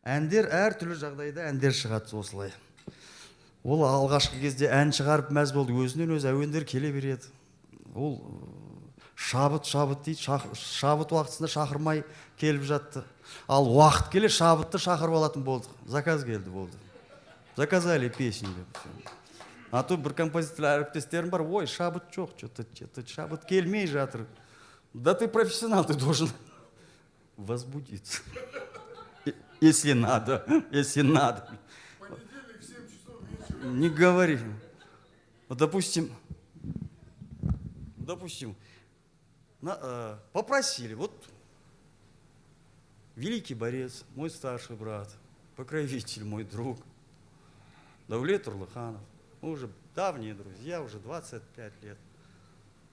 әндер әртүрлі жағдайда әндер шығады осылай. Ол алғашқы кезде ән шығарып мәз болды, өзінен өзі әуендер келе береді. Ол шабыт дейді, шабыт уақытысында шақырмай келіп жатты. Ал уақыт келе шабытты шақырып алатын болдық. Заказ келді болды. Заказали песню. А то бір композитор әріптестерім бар, ой, шабыт жоқ, что-то шабыт келмей жатыр. Да ты профессионал, ты должен возбудиться. Если надо, если надо. Понедельник, 7 часов вечера. Не говори. Вот, допустим, попросили, вот великий борец, мой старший брат, покровитель, мой друг, Давлет Урлыханов, мы уже давние друзья, уже 25 лет,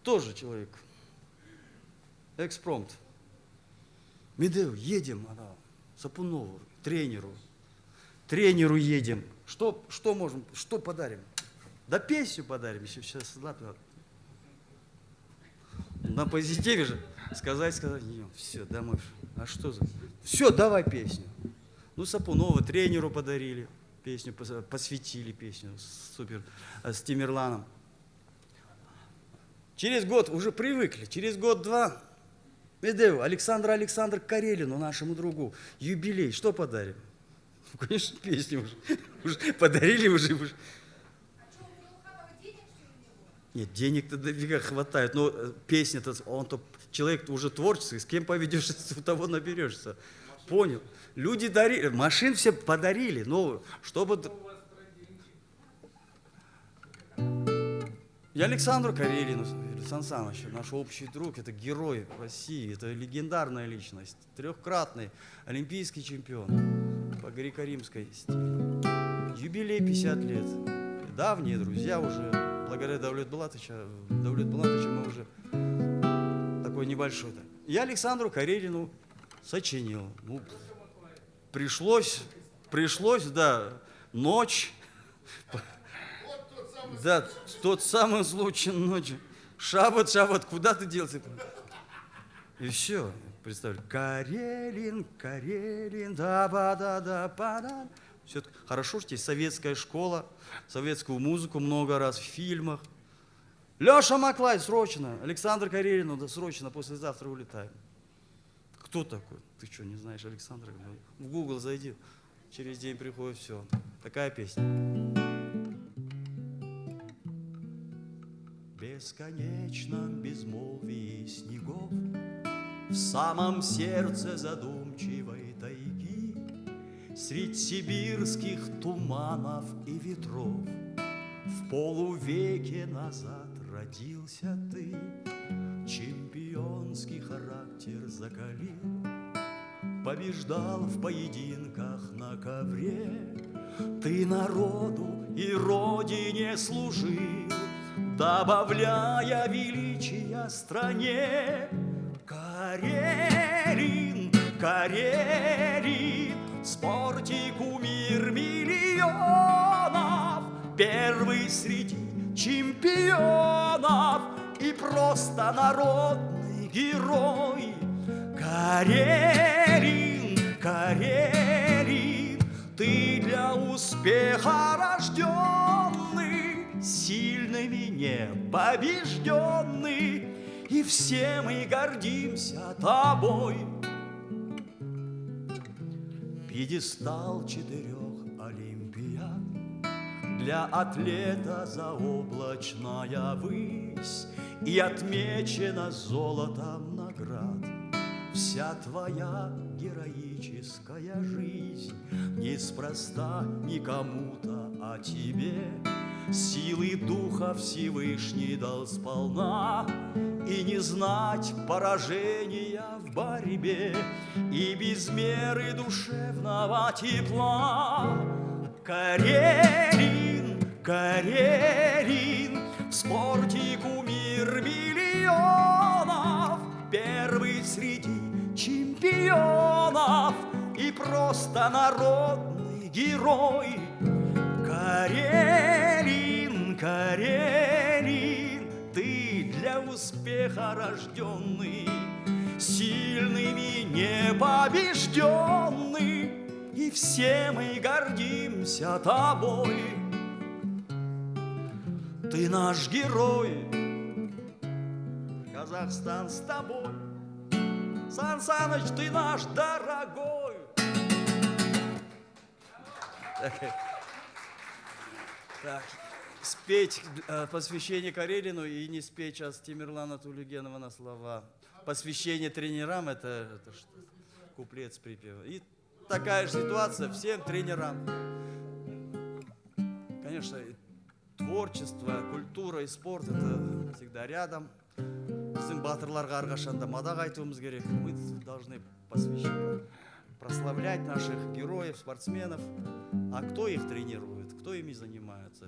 тоже человек, экспромт. Медео, едем, Сапунову, тренеру едем. Что можем, что подарим? Да песню подарим, еще сейчас на позитиве же. Сказать, не, все, домой. А что за... Все, давай песню. Ну, Сапунова тренеру подарили песню, посвятили песню, супер, с Тимирланом. Через год уже привыкли, через год-два. Медео, Александр Карелину, нашему другу, юбилей, что подарим? Ну, конечно, песню уже подарили уже. А что, у Урлыханова денег, что ли, не было? Нет, денег-то дофига хватает, но песня-то, он-то человек уже творческий, с кем поведешься, у того наберешься. Понял? Люди дарили, машин все подарили, но чтобы... И Александру Карелину, Сан Саныч, наш общий друг, это герой России, это легендарная личность, трехкратный олимпийский чемпион по греко-римской стиле. Юбилей 50 лет. Давние друзья уже, благодаря Давлету Булатовичу мы уже такой небольшой. Я Александру Карелину сочинил. Ну, пришлось, да, ночь. Да, тот самый случай ночью. Шабат, куда ты делся? И все, представляю. Карелин, да-ба-да-да-ба-да. Все хорошо, что есть советская школа, советскую музыку много раз в фильмах. Леша Маклай, срочно. Александр Карелин, да, срочно, послезавтра улетаем. Кто такой? Ты что, не знаешь Александра? В Google зайди, через день приходит, все. Такая песня. В бесконечном безмолвии снегов, в самом сердце задумчивой тайги, средь сибирских туманов и ветров, в полувеке назад родился ты, чемпионский характер закалил, побеждал в поединках на ковре, ты народу и родине служил, добавляя величия стране. Карелин, в спорте кумир миллионов, первый среди чемпионов и просто народный герой. Карелин, ты для успеха рожденный, сильными непобежденный, и все мы гордимся тобой. Пьедестал 4 олимпиад, для атлета заоблачная высь, и отмечена золотом наград вся твоя героическая жизнь. Неспроста никому-то, а тебе силы духа Всевышний дал сполна, и не знать поражения в борьбе, и без меры душевного тепла. Карелин, в спорте кумир миллионов, первый среди чемпионов и просто народный герой. Карелин, ты для успеха рожденный, сильными непобежденный, и все мы гордимся тобой. Ты наш герой, Казахстан с тобой. Сан Саныч, ты наш дорогой. Так, спеть посвящение Карелину и не спеть сейчас Тимирлана Тулигенова на слова. Посвящение тренерам — это что? Куплет с припевом. И такая же ситуация всем тренерам. Конечно, творчество, культура и спорт — это всегда рядом. Біздің батырларға әрқашанда мадақ айтуымыз керек. Мы должны посвящать, прославлять наших героев, спортсменов. А кто их тренирует, кто ими занимается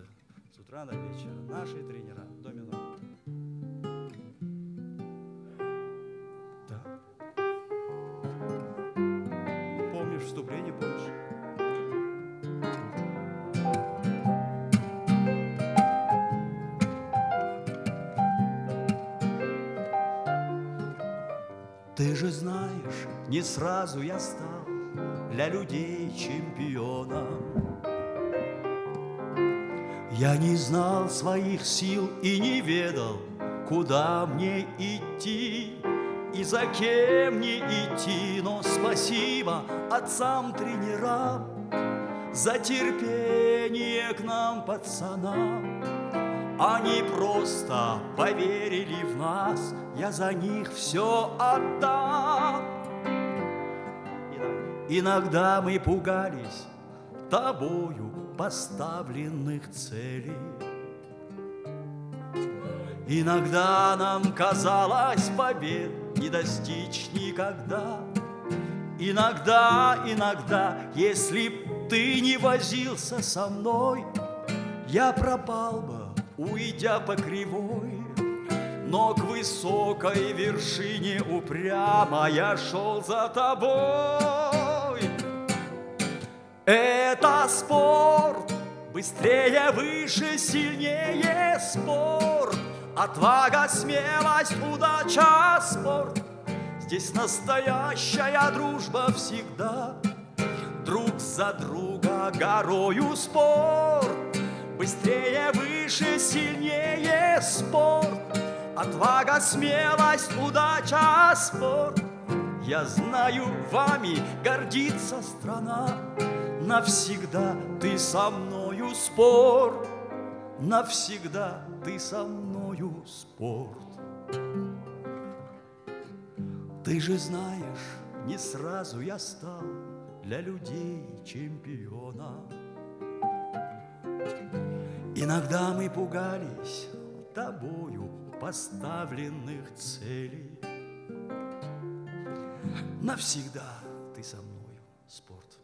с утра до вечера? Наши тренера. Домино. Да. Помнишь вступление, помнишь? Ты же знаешь, не сразу я стал для людей чемпионом. Я не знал своих сил и не ведал, куда мне идти и за кем мне идти. Но спасибо отцам-тренерам за терпение к нам, пацанам. Они просто поверили в нас, я за них все отдам. Иногда мы пугались тобою поставленных целей. Иногда нам казалось побед не достичь никогда. Иногда, если б ты не возился со мной, я пропал бы, уйдя по кривой. Но к высокой вершине упрямо я шел за тобой. Это спорт, быстрее, выше, сильнее спорт. Отвага, смелость, удача, спорт. Здесь настоящая дружба всегда. Друг за друга горою спорт. Быстрее, выше, сильнее спорт. Отвага, смелость, удача, спорт. Я знаю, вами гордится страна. Навсегда ты со мною спорт. Навсегда ты со мною спорт. Ты же знаешь, не сразу я стал для людей чемпионом. Иногда мы пугались тобою поставленных целей. Навсегда ты со мною спорт.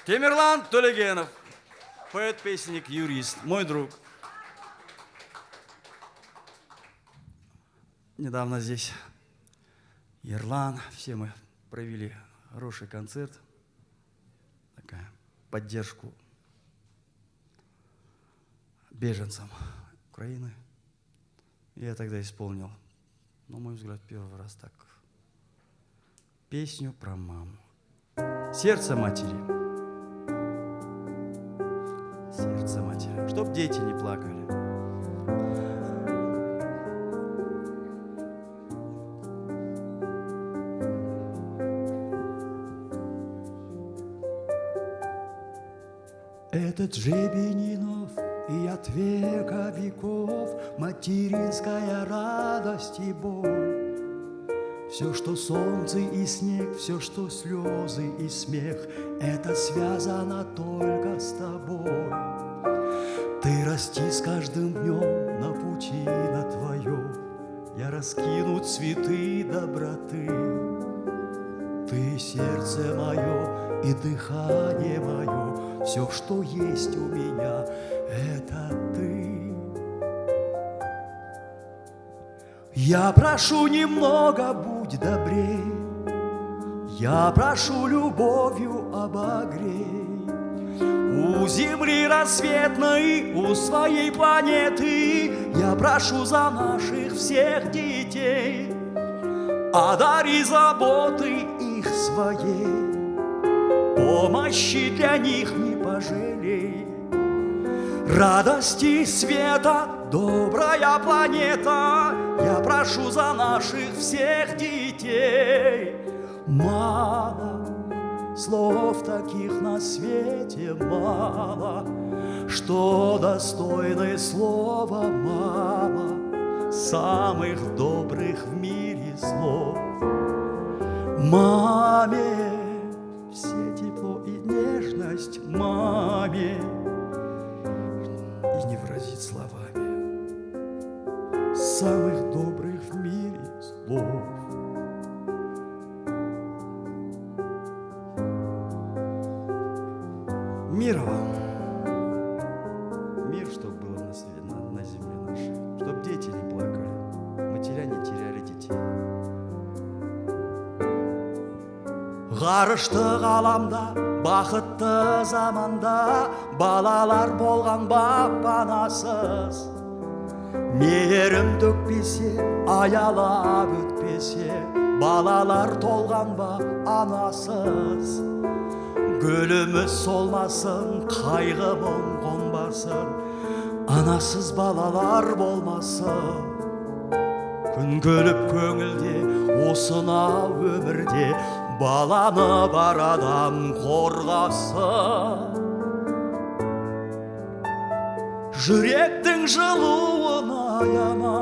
Тимирлан Тулигенов, поэт-песенник, юрист, мой друг. Недавно здесь Ерлан, все мы провели хороший концерт, такая поддержку беженцам Украины. Я тогда исполнил, на мой взгляд, первый раз так песню про маму. Сердце матери. Сердце матери. Чтоб дети не плакали. Этот жебенинов и от века веков материнская радость и боль. Все, что солнце и снег, все, что слезы и смех, это связано только с тобой. Ты расти с каждым днем на пути на твоем, я раскину цветы доброты. Ты сердце мое и дыхание мое, все, что есть у меня, это ты. Я прошу немного, будь добрей, я прошу любовью обогрей. У земли рассветной, у своей планеты, я прошу за наших всех детей. одари заботы их своей, помощи для них не пожалей. Радости света, добрая планета, я прошу за наших всех детей. Мало слов таких на свете, мало, что достойны слова мало, самых добрых в мире слов. Маме все тепло и нежность, маме, и не выразить словами самых добрых в мире слов. Мира вам. Мир, чтоб было на земле нашей. Чтоб дети не плакали, матеря не теряли детей. Ғарышты ғаламда, бақытты заманда, балалар болған бап-анасыз. Мейірім төкпесе, аялап өтпесе, балалар толған ба анасыз. Гүліміз солмасын, қайғы мұң қонбасын, анасыз балалар болмасын. Күн көліп көңілде, осынау өмірде, баланы бар адам қорғасын. Жүректің жылуын аяма,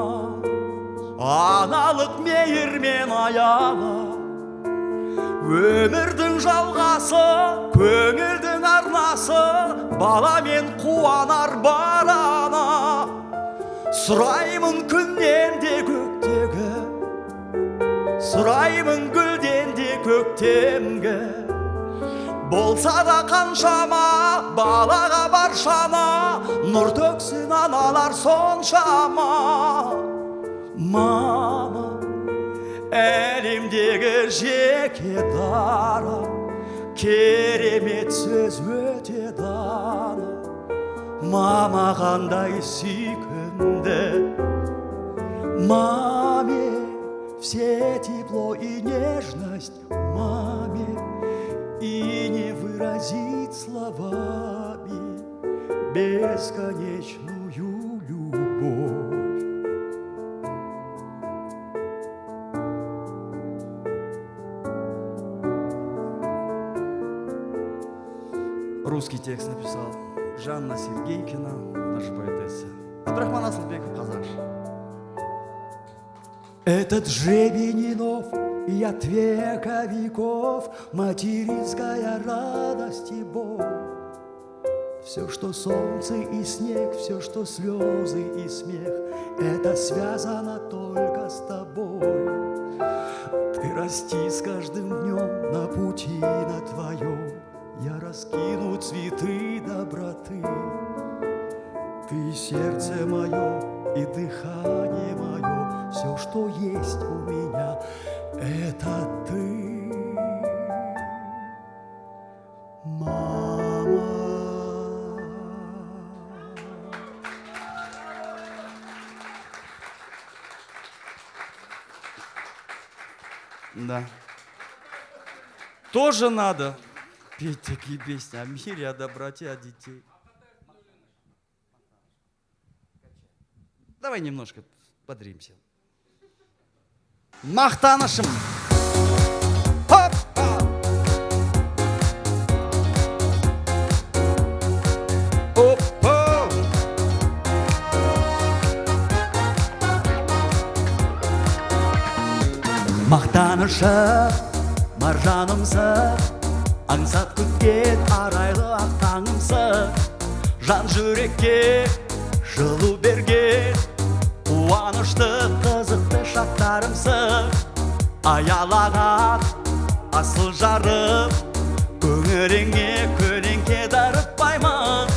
аналық мейірмен аяла. Өмірдің жалғасы, көңілдің арнасы, баламен қуанар бар ана. Сұраймын күннен де көктегі, сұраймын гүлден де көктемгі. Болса да қаншама, балаға бар шама, нұр төксін аналар соншама. Мама, әлемдегі жеке дара, керемет сөз өте дана. Мама қандай сүйкімді, маме все тепло и нежность, маме, и не выразить словами бесконечную любовь. Русский текст написал Жанна Сергейкина, наша поэтесса. Абдрахман Асылбеков, қазақша. Этот жребий не нов, и от века веков материнская радость и боль. Все, что солнце и снег, все, что слезы и смех, это связано только с тобой. Ты расти с каждым днем на пути на твоем, я раскину цветы доброты. Ты сердце мое и дыхание мое, все, что есть у меня, это ты, мама. Да. Тоже надо петь такие песни о мире, о доброте, о детей. Давай немножко подримся. Мақтанышым. Опа! Опа! Мақтанышы маржанымсың, аңсап күткен арайлы ақ таңымсың. Жан жүрекке жылу берген, қуанышты қызықты шақтарымсың. Аялаған асыл жарым, көңіліңе көлеңке дарытпаймын.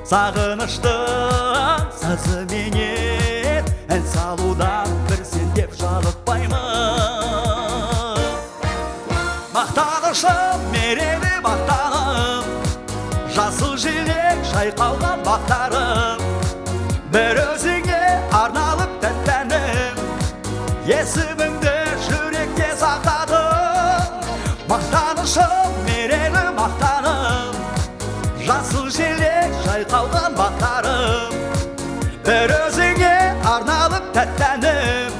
Сағыныштың сазыменен ән салудан бір сен деп жалықпаймын. Мақтанышым, мерейлі мақтаным, жасыл желек жайқалған бақтарым, бір өзіңе арналып тәттәнім, есіміңді жүрекке жайқалған бақтарым, бір өзіңе арналып тәттәнім,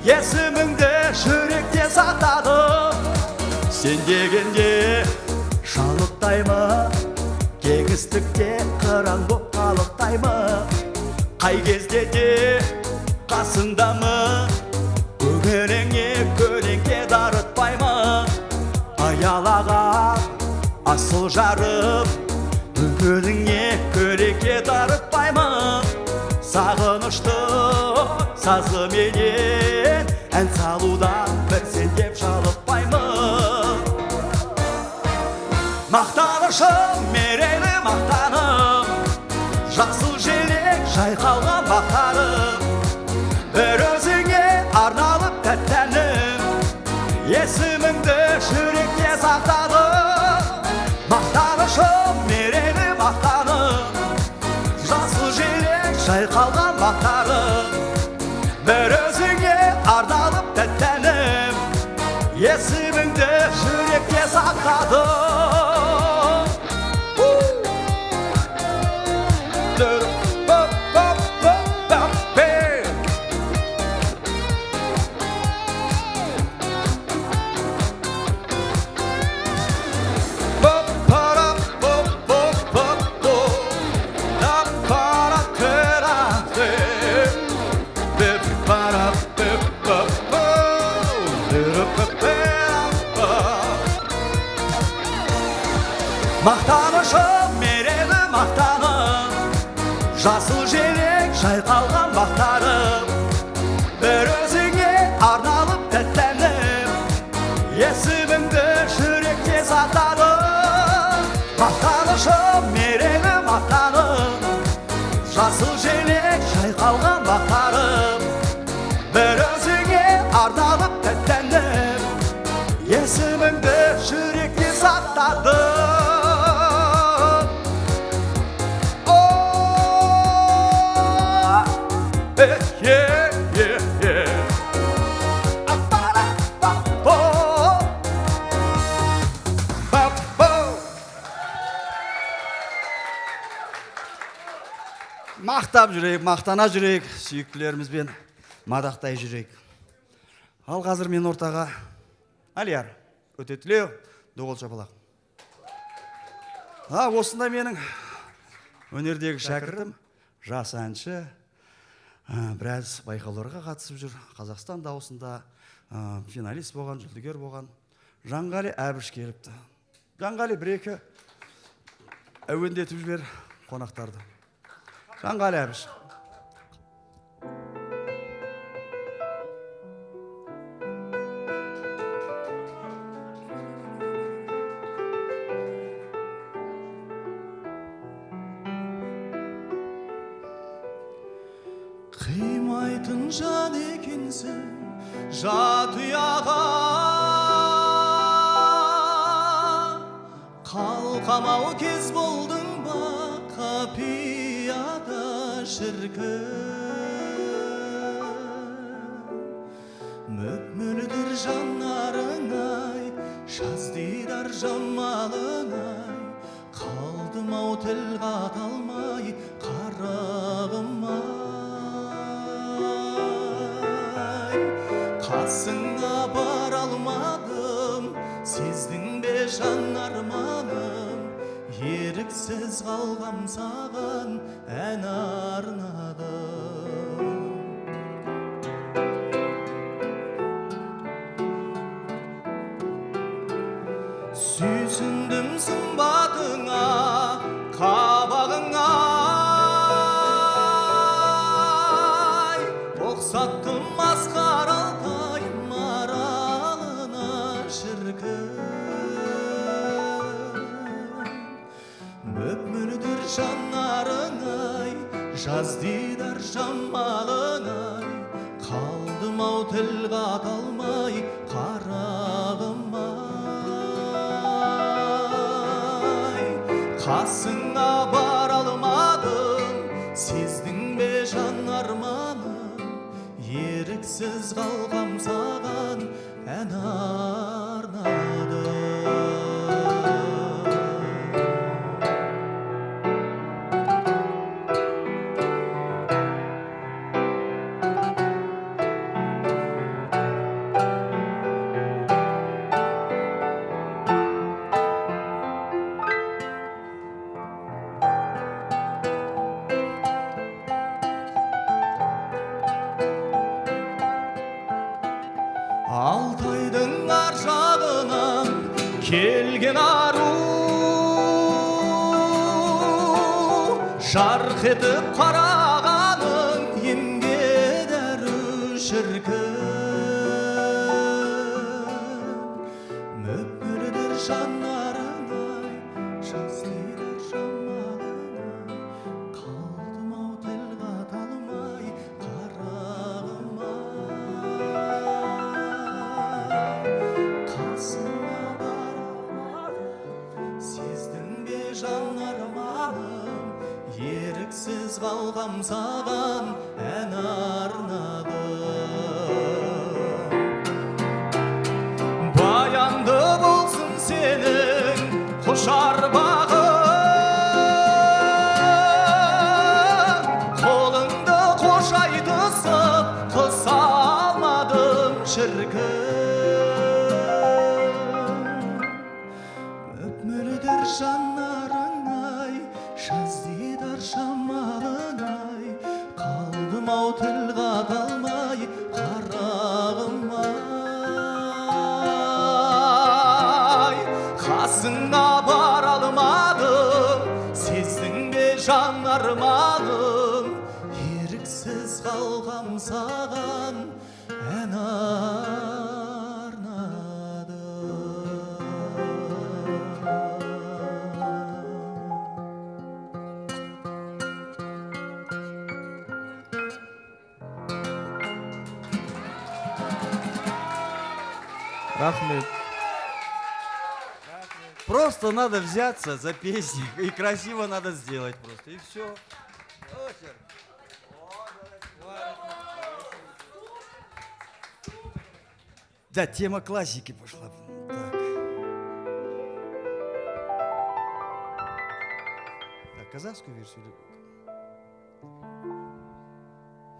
есіміңді жүректе сақтадым. Сен дегенде шалықтаймы, кеңістікте қыран боп қалықтаймы, қай кезде де қасыңдамы, көңіліңе көлеңке дарытпаймы, аялаған асыл жарым, көңіліңе көлеңке дарытпаймы, сағынышты сазыменен ән салудан бір сен деп жалықпаймы. Мақтанышым, мерейлі мақтаным, жасыл желек жайқалған бақтарым, бір өзіңе арналып тәттәнім, есіміңді жүректе сақтадым. Мақтанышым, мерейлі мақтаным, жасыл желек жайқалған бақтарым, бір өзіңе арналып тәттәнім, есіміңді жүректе сақтадым. Мақтанышым, мерейлі мақтаным, жасыл желек жайқалған бақтарым, бір өзіңе арналып тәттәнім, есіміңді жүректе сақтадым. Мақтанышым, мерейлі мақтаным, жасыл желек жайқалған бақтарым, бір өзіңе арналып тәттәнім, есіміңді жүректе сақтадым. Мақтап жүрейік, мақтана жүрейік, сүйіктілерімізбен мадақтай жүрейік. Ал қазір мен ортаға Алияр Өтетілеу Доғыл Шапалақ. Осында менің өнердегі шәкіртім, жас әнші, біраз байқауларға қатысып жүр. Қазақстан дауысында финалист болған, жүлдегер болған Жанғали Әбіш келіпті. Жанғали, бір-екі әуендетіп жібер қонақтарды. Жанғали Әбіш. Қимайтын жан екенсің жат ұяға, қалқамау кез болдың ба қапияда шіркін. Мөп-мөлдір жанарың-ай, жаздидар жамалың-ай, қалдым-ау тіл қата алмай қарағым-ай. Қасыңа бар алмадым, сездің бе жан арманым, еріксіз қалғам саған ән арнадым. Сүйсіндім сымбатыңа, қабағыңа, ұқсаттым масқаралтай маралына шіркін. Мөп-мөлдір жанарың-ай, жаздидар жамалың-ай, қалдым-ау тіл қата алмай қарағым-ай. Қасыңа бар алмадым, сездің бе жан арманым, еріксіз қалғам саған ән арнадым. Алтайдың ар жағынан келген ару, жарқ етіп қарағаның емге дәрі шіркін. Мөп-мөлдір жанарыңай, жаздыйдар жамалыңай, қалдым-ау тіл қата алмай, қарағым-ай. Қасыма барамадым, сездің бе жан арманым, еріксіз қалғам саған ән арнадым. Баянды болсын сенің құшар бағың, қолыңды қошайтысып қыса алмадым шіркін. Мөп-мөлдір жанарыңай, жаздыйдар жамалыңай, қалдым-ау тіл қата алмай, қарағым-ай. Қасыңа бара алмадым, сездің бе жан арманым, еріксіз қалғам саған ән Рахмет. Просто надо взяться за песни, и красиво надо сделать просто, и все. Да, тема классики пошла. Так. Так, казахскую версию.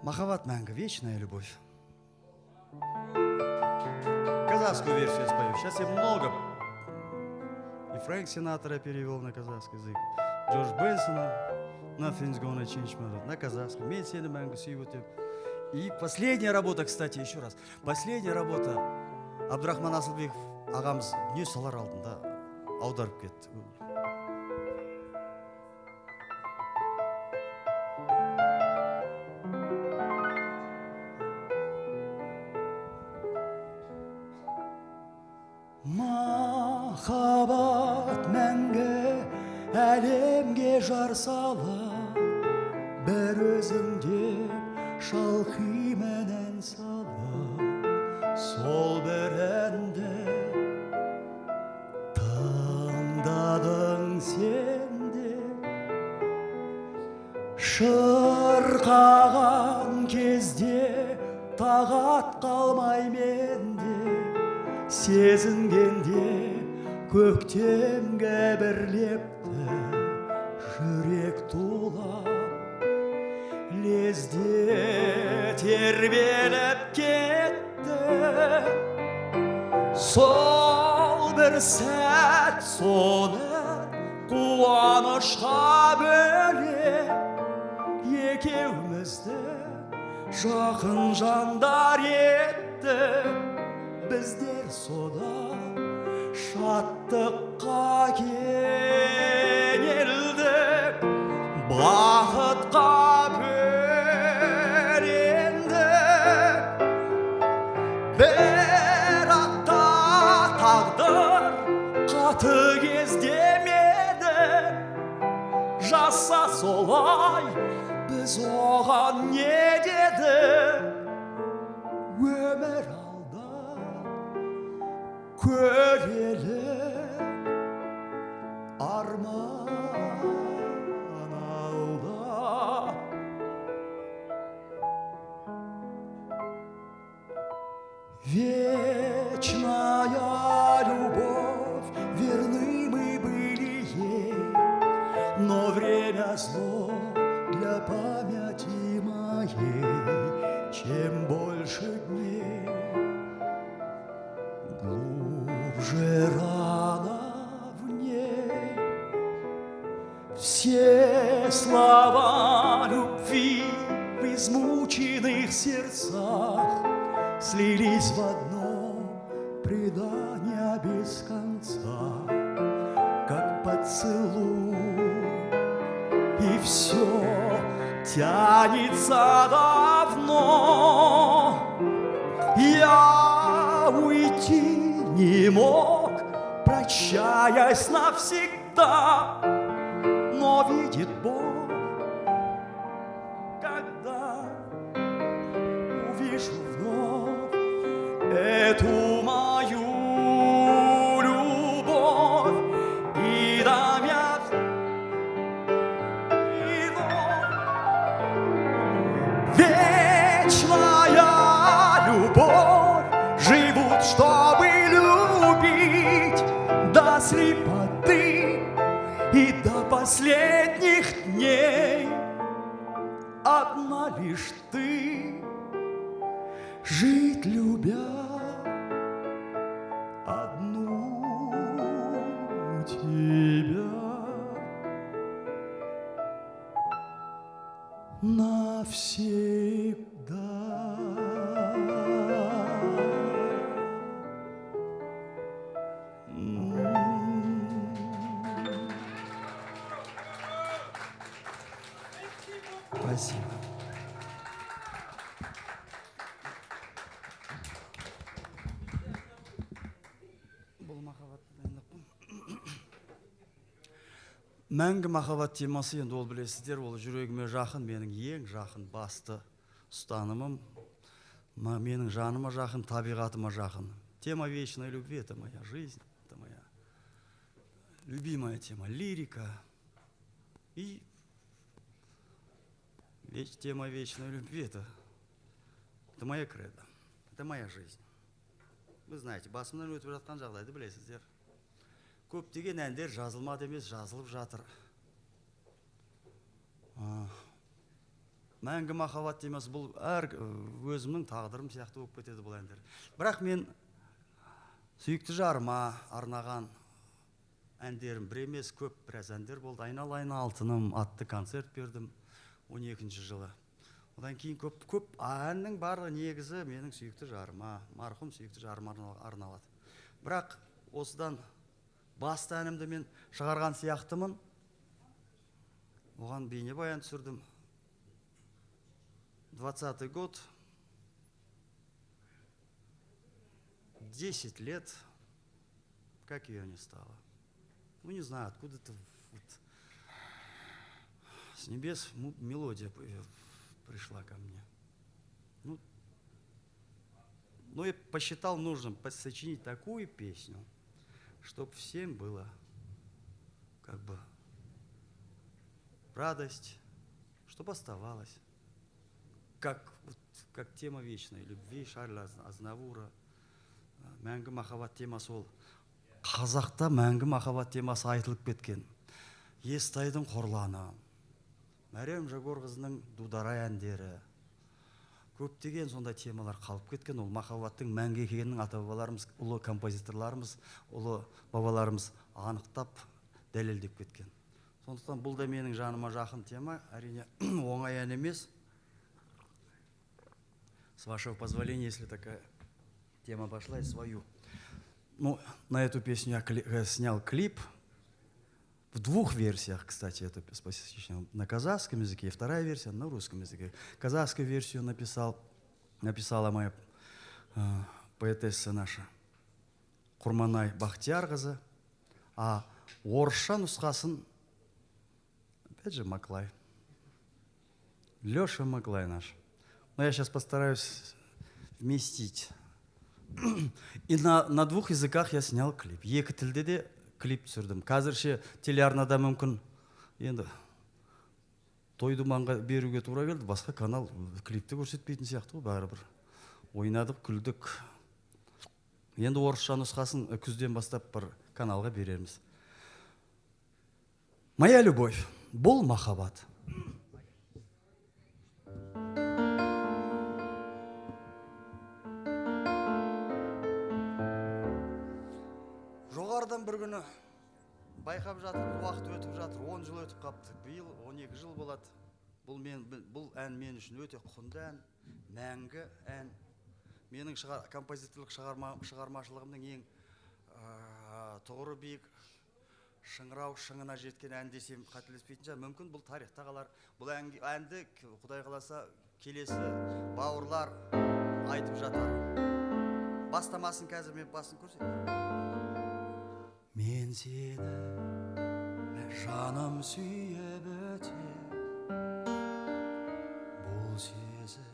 Махаббат мәңгі, вечная любовь. Казахскую версию спою. Сейчас я много. И Фрэнк Синатра перевел на казахский язык. Джордж Бенсона Nothing's Gonna Change My Love на казахском. Мен сені мәңгі сүйіп өтем. И последняя работа, кстати, еще раз. Последняя работа. Абдрахман Асылбеков ағамыз дүние салар алдында аударып кетті. Махаббат мәңгі әлемге жар сала, бір өзің деп шалқимын ән сала. Сол бір әнді таңдадың сен де, шырқаған кезде тағат қалмай менде, сезінгенде көктемге бір лепті, жүрек тулап лезде тербеліп кетті. Сол бір сәт соны қуанышқа бөлеп, екеумізді жақын жандар етті. Біздер сода шаттыққа кенелдік, бақытқа бөлендік. Бірақта тағдыр қаты кездемеді, жаса солай біз оған не деді. Өмір көрелік, арман алда. Вечная любовь, верны мы были ей, но время зло для памяти моей. Чем больше дней, глубже рана в ней. Все слова любви в измученных сердцах слились в одно предания без конца, как поцелуй, и все тянется давно. Я уйти не мог, прощаясь навсегда, но видит Бог, когда увижу вновь эту мою любовь, и дам я вечная любовь, живут, чтобы любить до слепоты и до последних дней. Одна лишь ты, жить любя одну тебя навсегда. Спасибо. Мәңгі махаббат темасы, енді ол білесіздер, ол жүрегіме жақын, менің ең жақын басты ұстанымым, менің жаныма жақын, табиғатыма жақын. Тема вечной любви — это моя жизнь, это моя любимая тема, лирика. И тема вечной любви — это моя кредо, это моя жизнь. Вы знаете, басымнан өтіп жатқан жағдайды білесіздер. Көптеген әндер жазылмады емес, жазылып жатыр. Мәңгі махаббат темасы бұл өзімнің тағдырым сияқты болып кетеді бұл әндер. Бірақ мен сүйікті жарыма арнаған әндерім бір емес, көп біраз әндер болды. Айналайын алтыным атты концерт бердім 12-ші жылы. Одан кейін көп әннің барлығы негізі менің сүйікті жарыма, марқұм сүйікті жарыма арналады. Бірақ осыдан басты әнімді мен шығарған сияқтымын. Оған бейнебаян түсірдім. 20-й год. 10 лет, как ее не стало. Ну, не знаю, откуда-то с небес мелодия пришла ко мне. Ну, я посчитал нужным сочинить такую песню, чтобы всем было как бы радость, чтобы оставалась, как тема вечной любви Шарля Азнавура. Мәңгі махаббат темасы ол. Қазақта мәңгі махаббат темасы айтылып кеткен. Естайдың Қорланы, Мәрем Жагорқызының Дударай әндері. Көптеген сондай темалар қалып кеткен. Ол махаббаттың мәңгі екенін ата-бабаларымыз, ұлы композиторларымыз, ұлы бабаларымыз анықтап, дәлелдеп кеткен. Сондықтан бұл да менің жаныма жақын тема. Әрине оңай ән емес. С вашего позволения, если такая тема пошла, я свою. Ну, на эту песню я снял клип в 2 версиях, кстати, это на казахском языке, и вторая версия на русском языке. Казахскую версию написала моя поэтесса наша Құрманай Бахтиярқызы, а орысша нұсқасын, опять же, Маклай. Леша Маклай наш. Но я сейчас постараюсь вместить. И на 2 языках я снял клип. Екі тілде де клип түсірдім. Қазірше телеарнада мүмкін енді той-думанға беруге тура келді. Басқа канал клипті көрсетпейтін сияқты ғой, бәрібір. Ойнадық, күлдік. Енді орысша нұсқасын күзден бастап бір каналға берерміз. Моя любовь. Бұл махаббат. Жоғарыдан бір күні байқап жатыр, уақыт өтіп жатыр, 10 жыл өтіп қапты. Биыл 12 жыл болады. Бұл ән мен үшін өте құнды ән, мәңгі ән. менің композиторлық шығармашылығымның ең тұғыры биік, шыңырау шыңына жеткен ән десем қателеспейтін шығар. Мүмкін бұл тарихта қалар. Бұл әнді Құдай қаласа келесі бауырлар айтып жатар. Бастамасын қазір мен басын көрсетейін. Мен сені жаным сүйіп өтем, бұл сезім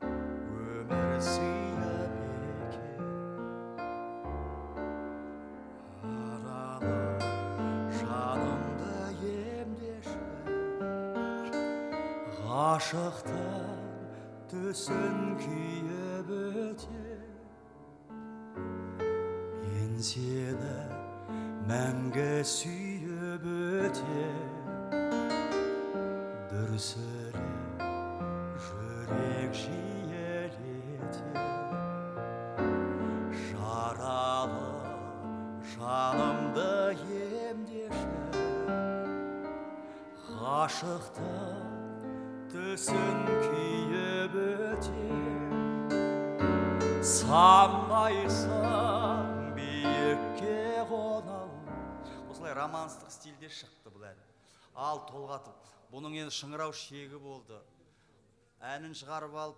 өмір сыйып екен. Аралы жанымды емдеші, ғашықтан түсін күйіп өтем. Мен сені мәңгі сүйіп өтем, дүрсілі жүрек жиелетем. Жаралы жанымды емдеші, ғашықтан түсін күйіп өтем. Самғайсың биікке қонал. Осылай романстық стильде шықты бұл ән. Ал толғатып, бұның енді шыңырау шегі болды. Әнін шығарып алып,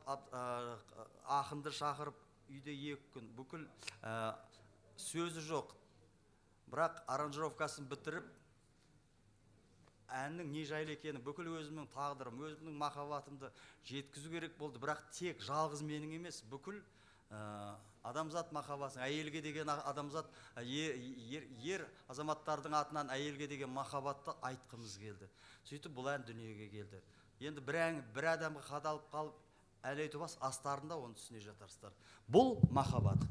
ақынды шақырып, үйде 2 күн. Бүкіл сөзі жоқ. Бірақ аранжировкасын бітіріп, әннің не жайлы екені, бүкіл өзімнің тағдырым, өзімнің махаббатымды жеткізу керек болды. Бірақ тек жалғыз менің емес, бүкіл адамзат махаббасын, әйелге деген адамзат, ер азаматтардың атынан әйелге деген махаббатты айтқымыз келді. Сөйтіп бұл ән дүниеге келді. Енді бір адамға қадалып қалып, ән айту бас, астарында оны түсіне жатарсыздар. Бұл махаббат.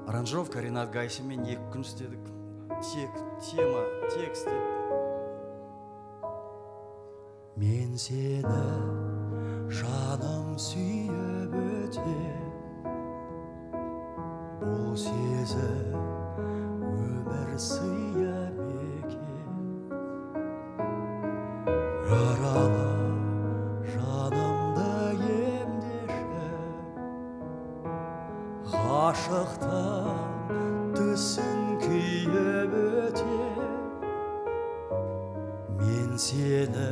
Аранжировка Ринат Гайсинмен 2 күн істедік. Тема, текст деп. Мен сені жаным сүйіп өтем, бұл сезім өмір сыйып екен. Жаралы жанымды емдеші, ғашықтан түсін күйіп өтем. Мен сені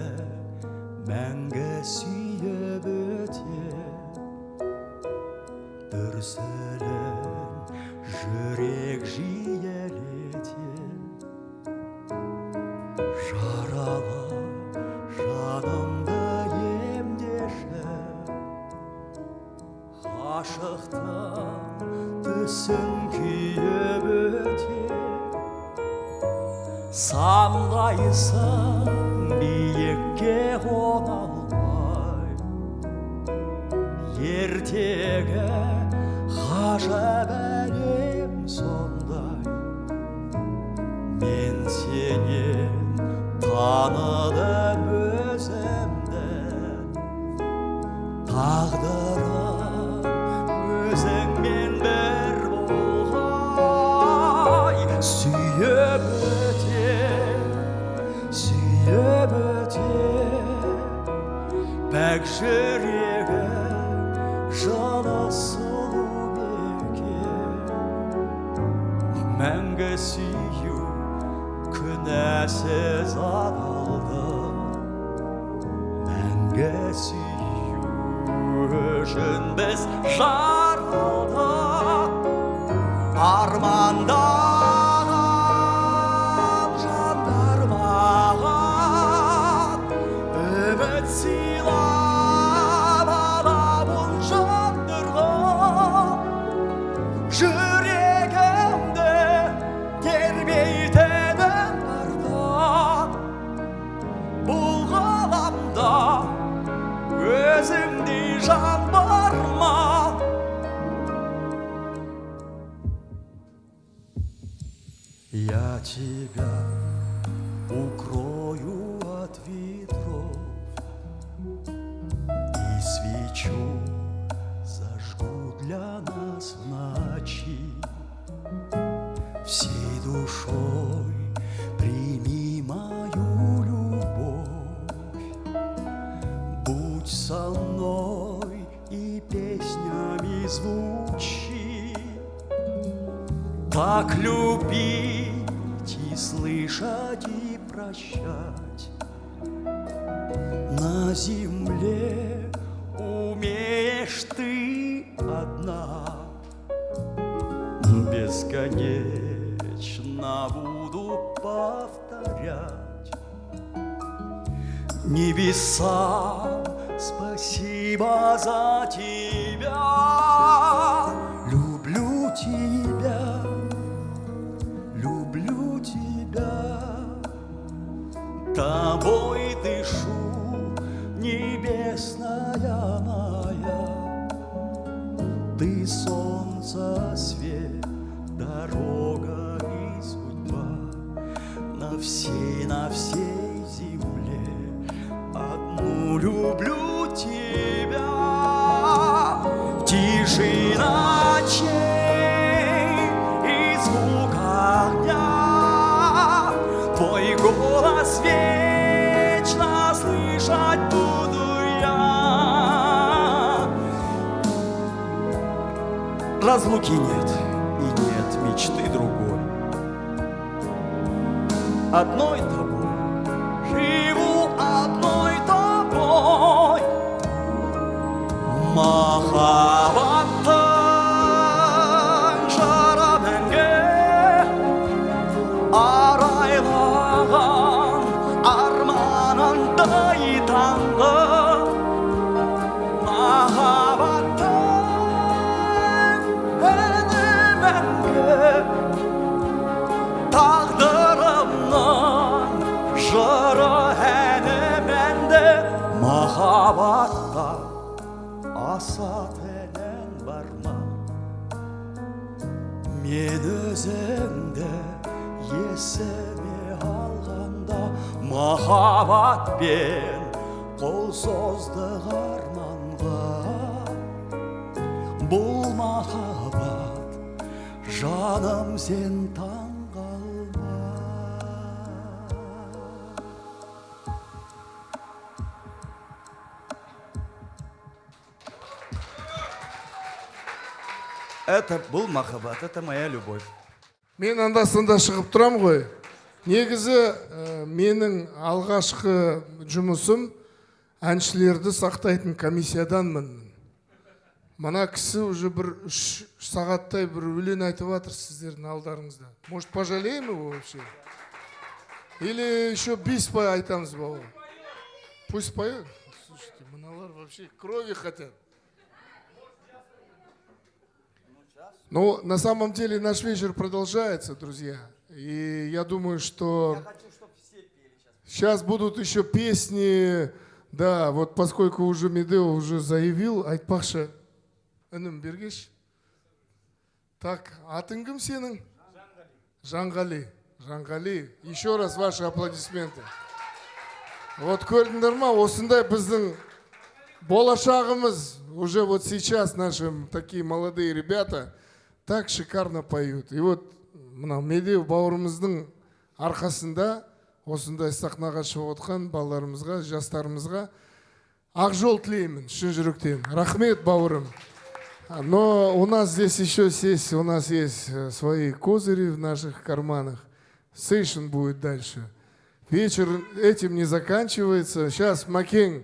мәңгі сүйіп өтем, дүрсілін жүрек жиелетем. Жаралы жанымды емдеші, ғашықтан түсін күйіп өтем. Самғайсың биікке қона алмай, ертегі ғажап әлем сондай. Мен сенен таныдым өзімді, тағдырым өзіңмен бір болғай. Сүйіп өтем, пәк жүрегім жылы сұлу бекен. Мәңгі сүю күнәсіз адалдық, мәңгі сүю үшін біз жаралдық. Армандаған жандар маған үміт сыйлап аламын жандырған. Жүрегімді тербейтінің барда, бұл ғаламда өзіңдей жан бар ма? Я тебя укрою от ветров и свечу зажгу для нас в ночи. Всей душой Будь со мной и песнями звучи, так любить и слышать и прощать. На земле умеешь ты одна, бесконечно буду повторять. Небесам спасибо за тебя. Люблю тебя, люблю тебя. Тобой дышу, небесная моя. Ты солнце, свет, дорога и судьба. На всей земле одну люблю тебя. Тиши ночей и звук огня, твой голос вечно слышать буду я. Разлуки нет и нет мечты другой, одной тобой живу, одной тобой. Махаббаттың жары мәңгі, арайлаған арманындай таңғы. Махаббаттың әні мәңгі, тағдырымның жыры әні мәнді. Махаббатта аса тәнен бар ма? Мен өзіңді есіме алғанда, махаббатпен қол создық арманға. Бұл махаббат жаным сен таңғалма. Это был махаббат, это моя любовь. Мен анда-санда шығып тұрам ғой. Негізі менің алғашқы жұмысым әншілерді сақтайтын комиссияданмын. Мына кісі уже бір 3 сағаттай бір өлең айтып жатыр сіздердің алдарыңызда. Может, пожалеем его вообще? Или еще беспай айтамыз ба? Пусть поет. Слушайте, мыналар вообще крови хотят. Ну, на самом деле наш вечер продолжается, друзья. И я думаю, что сейчас будут еще песни. Да, вот поскольку уже Медео уже заявил, айтпақшы, інім бергеш. Так, атың кім сенің? Жанғали. Жанғали. Еще раз ваши аплодисменты. Вот көрдіңдер ма, осындай біздің болашағымыз. Уже вот сейчас наши такие молодые ребята так шикарно поют. И вот Медео бауырымыздың арқасында осындай сахнаға шығып отқан балаларымызға, жастарымызға ақ жол тілеймін шын жүректен. Рахмет, бауырым. Но у нас здесь еще есть, у нас есть свои козыри в наших карманах. Сейшн будет дальше. Вечер этим не заканчивается. Сейчас Макең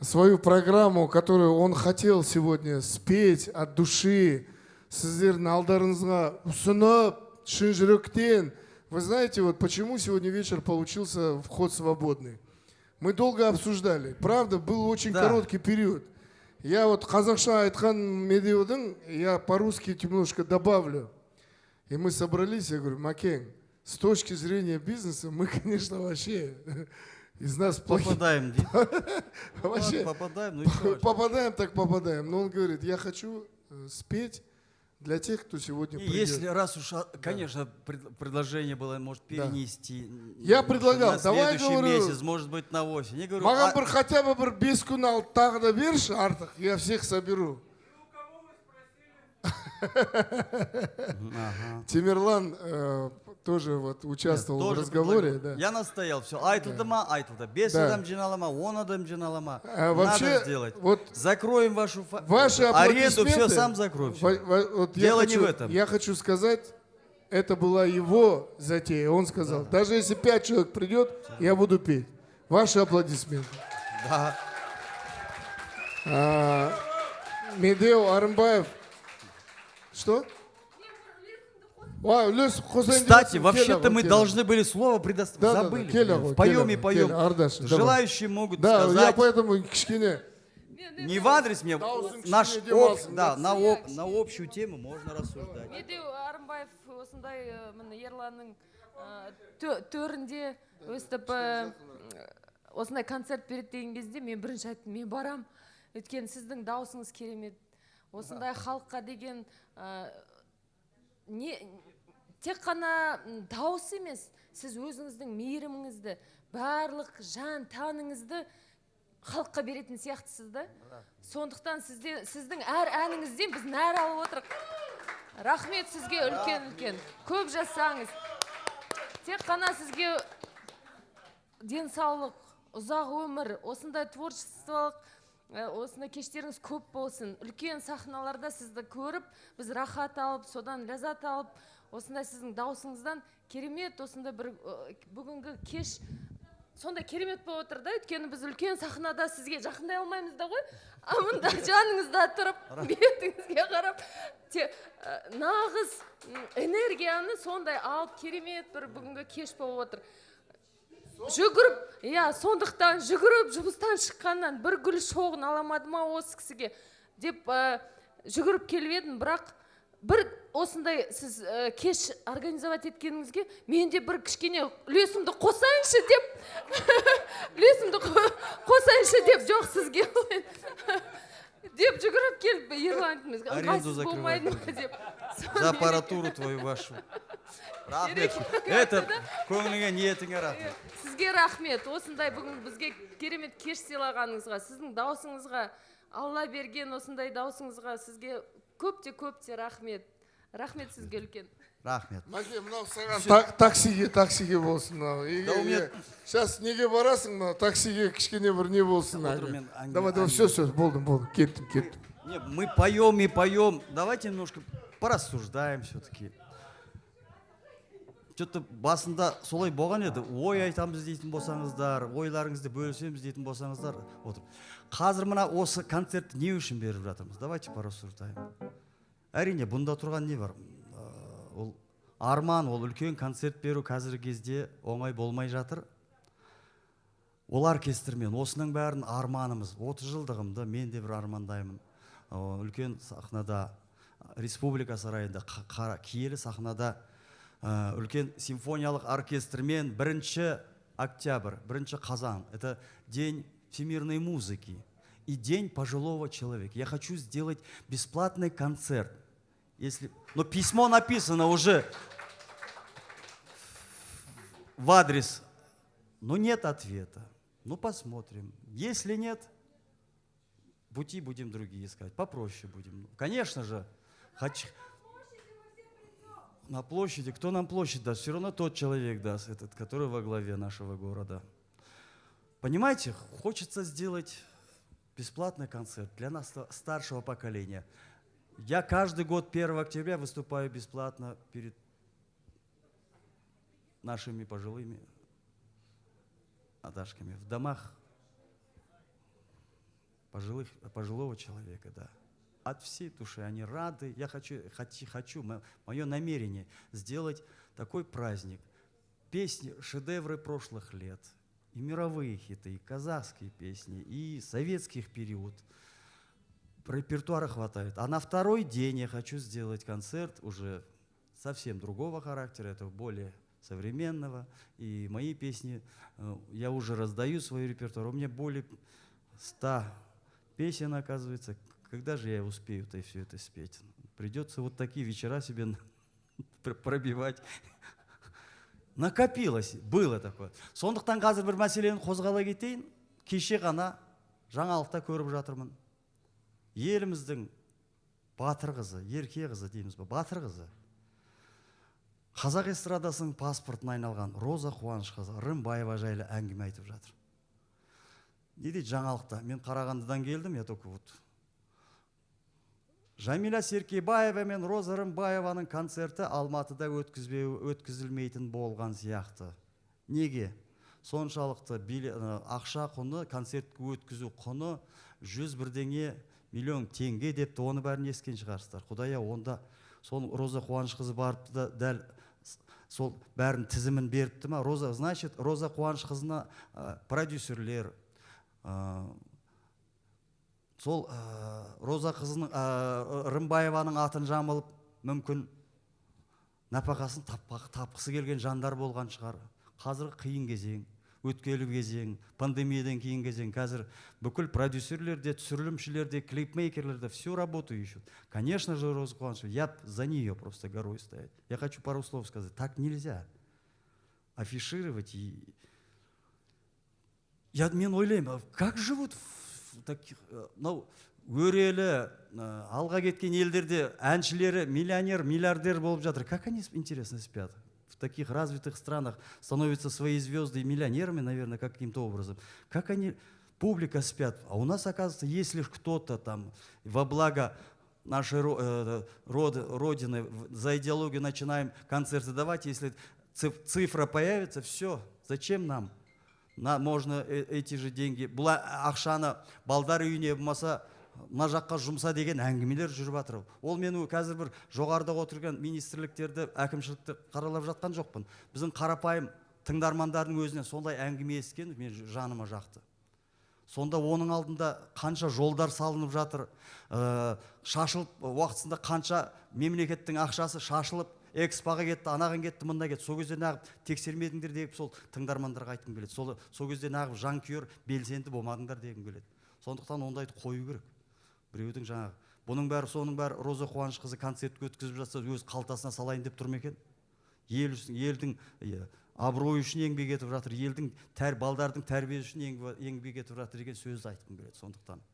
свою программу, которую он хотел сегодня спеть от души, сіздердің алдарыңызға ұсынып, шын жүректен. Вы знаете, вот почему сегодня вечер получился вход свободный? Мы долго обсуждали. Правда, был очень короткий период. Я вот қазақша айтқан Медеодің, я по-русски немножко добавлю. И мы собрались, я говорю, Макең, с точки зрения бизнеса мы, конечно, вообще из нас плохие. Попадаем, Вообще, попадаем, ну и что? попадаем так попадаем. Но он говорит, я хочу спеть для тех, кто сегодня И придет. если раз уж, конечно, предложение было, может, перенести. Я предлагал, на давай, следующий говорю, месяц, может быть, на осень. Я говорю, маған бір хотя бы бір 5 күн ал тағы да берші артық, я всех соберу. Темирлан тоже вот участвовал в Тоже разговоре. предлагаю. Да. Я настоял, все, айтылды ма, айтылды. 5 Да. адам жинала ма, 10 адам жинала ма. Вообще, Надо сделать. вот Закроем вашу ваши аренду, все аплодисменты, сам закроем. вот Дело не в этом. Я хочу сказать, это была его затея. Он сказал, даже если 5 человек придет, я буду петь. Ваши аплодисменты. Да. Медеу Арымбаев. Что? Кстати, вообще-то мы должны были слово предоставить. Забыли. Поем и поем. Желающие могут Да, я сказать. поэтому кішкене. Не в адрес мне, Даусын наш кішкене демалсын, да, да. на общую тему можно рассуждать. Медеу Арымбаев осындай міне Ерланның төрінде өстіп осындай концерт береді деген кезде мен бірінші айттым, мен барам. Өйткені сіздің даусыңыз керемет. Осындай халыққа деген тек қана дауыс емес, сіз өзіңіздің мейіріміңізді, барлық жан тәніңізді халыққа беретін сияқтысыз да. Сондықтан сіздің әр әніңізден біз нәр алып отырық. Рахмет сізге үлкен. Көп жасаңыз. Тек қана сізге денсаулық, ұзақ өмір, осындай творчестволық, осындай кештеріңіз көп болсын. Үлкен сахналарда сізді көріп, біз рахат алып, содан ләззат алып, осындай сіздің даусыңыздан керемет, осындай бір бүгінгі кеш сондай керемет болып отыр да. Өйткені біз үлкен сахнада сізге жақындай алмаймыз да ғой. Амында жаныңызда тұрып, бетіңізге қарап, нағыз энергияны сондай алып керемет бір бүгінгі кеш болып отыр. Жүгіріп, сондықтан жүгіріп, жұмыстан шыққаннан бір гүл шоғын аламады ма осы кісіге деп жүгіріп келіп едім, бірақ бір осындай сіз кеш организовать еткеніңізге мен де бір кішкене үлесімді қосайыншы деп жоқ сізге деп жүгіріп келіп Ерлан ыңғайсыз болмайды ма деп За аппаратуру твою вашу. Рахмет. Это көңіліңе ниетіңе рахмет. Сізге рахмет. Осындай бүгін бізге керемет кеш сыйлағаныңызға, сіздің даусыңызға, Алла берген осындай даусыңызға сізге көпте рахмет. Рахмет сізге үлкен. Рахмет. Мәке, мынау саған таксиге болсын. Сейчас неге барасың, мынау таксиге кішкене бір не болсын. Давай, все, болдым, кеттім. Нет, мы поем и поем. Давайте немножко порассуждаем все-таки. Что-то басында солай болған еді. Ой айтамыз дейтін болсаңыздар, ойларыңызды бөлісеміз дейтін болсаңыздар. Қазір мына осы концертті не үшін беріп жатырмыз? Давайте порассуждаем. Әрине, бұнда тұрған не бар? Ол арман, ол үлкен концерт беру қазіргі кезде оңай болмай жатыр. Ол оркестрмен, осының бәрін арманымыз. 30 жылдығымды мен де бір армандаймын. Үлкен сахнада, Республика сарайында, киелі сахнада үлкен симфониялық оркестрмен 1 октябрь, 1 қазан. Это день всемирной музыки и день пожилого человека. Я хочу сделать бесплатный концерт. Но письмо написано уже в адрес, но нет ответа. Ну, посмотрим. Если нет, пути будем другие искать, попроще будем. Конечно же, на площади, кто нам площадь даст? Все равно тот человек даст, этот, который во главе нашего города. Понимаете, хочется сделать бесплатный концерт для нас, старшего поколения. Я каждый год 1 октября выступаю бесплатно перед нашими пожилыми Наташками в домах пожилого человека, да. От всей души они рады. Я хочу, мое намерение сделать такой праздник. Песни, шедевры прошлых лет, и мировые хиты, и казахские песни, и советских период. Репертуара хватает. А на второй день я хочу сделать концерт уже совсем другого характера, это более современного. И мои песни, я уже раздаю свой репертуар. У меня более 100 песен, оказывается. Когда же я успею-то все это спеть? Придется вот такие вечера себе пробивать. Накопилось, было такое. Сондықтан қазір бір мәселені қозғала кетейін. Кеше ғана жаңалықта көріп жатырмын. Еліміздің батыр қызы, ерке қызы дейміз ба, батыр қызы. қазақ эстрадасының паспортына айналған Роза Қуанышқызы Рымбаева жайлы әңгіме айтып жатыр. Не дейді жаңалықта? Мен Қарағандыдан келдім, я только вот. Жамиля Серкебаева мен Роза Рымбаеваның концерті Алматыда өткізілмейтін болған сияқты. Неге? Соншалықты ақша құны, концертке өткізу құны 101 миллион теңге депті, оны бәрін ескен шығарсыздар. Құдая, онда сол Роза Қуанышқызы барыпты да дәл сол бәрін тізімін беріпті ма? Значит, Роза Қуанышқызына продюсерлер, сол Роза қызының Рымбаеваның атын жамылып, мүмкін нәпақасын тапқысы келген жандар болған шығар. Қазір қиын кезең, өткелі кезең, пандемиядан кейін кезең. Қазір бүкіл продюсерлерде, түсірілімшілерде, клипмейкерлерде все работу ищут. Конечно же, Роза Қуанышева, я за нее просто горой стоять. Я хочу пару слов сказать. Так нельзя афишировать. Мен ойлаймын, как живут в таких, өрелі, алға кеткен елдерде әншілері миллионер, миллиардер болып жатыр. Как они, интересно, спят? В таких развитых странах становятся свои звезды и миллионерами, наверное, каким-то образом. Как они, публика спят. А у нас, оказывается, если кто-то там во благо нашей Родины за идеологию начинаем концерты давать, если цифра появится, все, зачем нам? Можно эти же деньги. Ақшаны балдар үйіне болмаса мына жаққа жұмса деген әңгімелер жүріп жатыр. Ол мен қазір бір жоғарыда отырған министрліктерді, әкімшілікті қаралап жатқан жоқпын. Біздің қарапайым тыңдармандардың өзінен сондай әңгіме естіген мен жаныма жақты. Сонда оның алдында қанша жолдар салынып жатыр, шашылып, уақытысында қанша мемлекеттің ақшасы шашылып, экспоға кетті, анаған кетті, мында кетті. Сол кезде нағып тексермедіңдер деп сол тыңдармандарға айтқым келеді. Сол кезде нағып жанкүйер белсенді болмадыңдар дегім келеді. Сондықтан ондайды қою керек. Біреудің жаңағы. Бұның бәрі, соның бәрі Роза Қуанышқызы концертке өткізіп жатса, өз қалтасына салайын деп тұр ма екен? Елдің абыройы үшін еңбек етіп жатыр, елдің балдардың тәрбиесі үшін еңбек етіп жатыр деген сөзді айтқым келеді. Сондықтан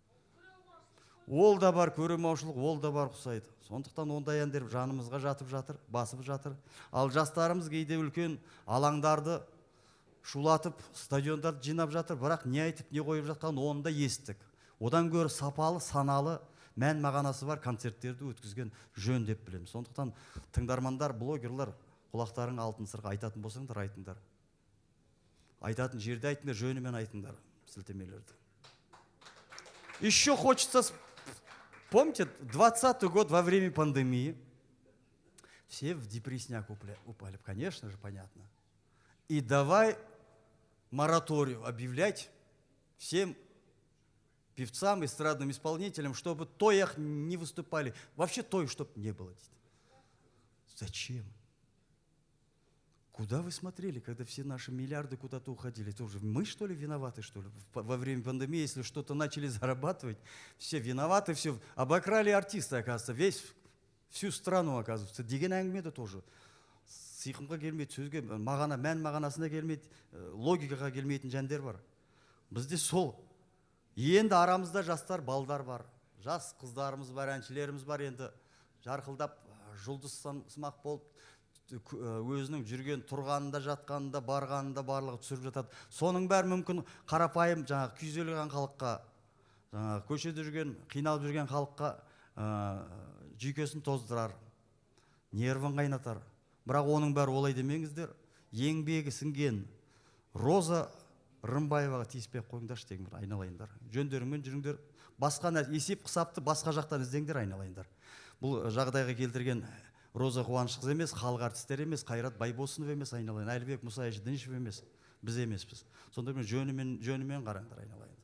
ол да бар, көремаушылық, ол да бар құсайды. Сондықтан ондай әндер жанымызға жатып жатыр, басып жатыр. Ал жастарымыз кейде үлкен алаңдарды шулатып, стадиондарды жинап жатыр, бірақ не айтып, не қойып жатқан оны да естік. Одан гөрі сапалы, саналы, мән мағанасы бар концерттерді өткізген жөн деп білемін. Сондықтан тыңдармандар, блогерлар, құлақтарың алтын сырға айтатын болсаңдар, айтыңдар. Айтатын жерде айтыңдар, жөнімен айтыңдар сілтемелерді. Еще хочется, помните, 20-й год во время пандемии все в депрессняк упали, конечно же, понятно. И давай мораторию объявлять всем певцам, эстрадным исполнителям, чтобы тоях не выступали. Вообще той, чтобы не было. Зачем? Куда вы смотрели, когда все наши миллиарды куда-то уходили? Тоже мы, что ли, виноваты, что ли? Во время пандемии, если что-то начали зарабатывать, все виноваты, все обокрали артисты, оказывается, всю страну, оказывается. Деген әңгімеді тоже. Сиқымға келмейді, сөзге, мән мағанасына келмейді, логикаға келмейтін жәндер бар. Бізде сол. Енді арамызда жастар, балдар бар. Жас қыздарымыз бар, әншілеріміз бар, енді жарқылдап, жұлдыз сымақ болып, өзінің жүрген, тұрғанында, жатқанында, барғанында барлығы түсіріп жатады. Соның бәрі мүмкін қарапайым, жаңағы күйзелген халыққа, көшеде жүрген, қиналып жүрген халыққа жүйкесін тоздырар, нервін қайнатар. Бірақ оның бәрі олай демеңіздер. Еңбегі сіңген Роза Рымбаеваға тиіспей қойыңдаршы деген айналайындар. Жөндеріңмен жүріңдер. Басқа есеп қысапты басқа жақтан іздеңдер, айналайындар. Бұл жағдайға келтірген Роза Қуанышқызы емес, халық артистері емес, Қайрат Байбосынов емес, айналайын. Әлібек Мұсайшы Дінішев емес, біз емеспіз. Сонда жөнімен қараңдар, айналайын.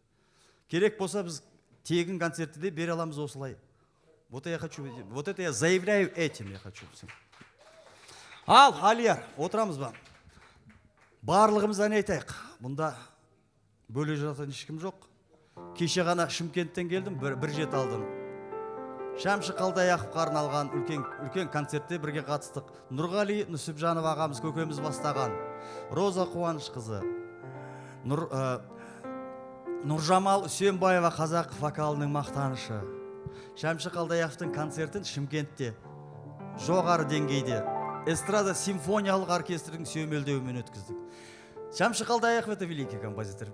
Керек болса біз тегін концертті де бере аламыз осылай. Вот это я заявляю этим, я хочу. Ал, Алияр, отырамыз ба? Барлығымыздан айтайық. Мұнда бөле жатқан ешкім жоқ. Кеше ғана Шымкенттен келдім, бір жет алдым. Шәмші Қалдаяқовқа арналған үлкен концертте бірге қатыстық. Нұрғали Нүсіпжанов ағамыз көкеміз бастаған. Роза Қуанышқызы, Нұржамал Үсенбаева қазақ вокалының мақтанышы. Шәмші Қалдаяқовтың концертін Шымкентте жоғары деңгейде эстрада симфониялық оркестрдің сүйемелдеуімен өткіздік. Шамшы Қалдаяқов это великий композитор.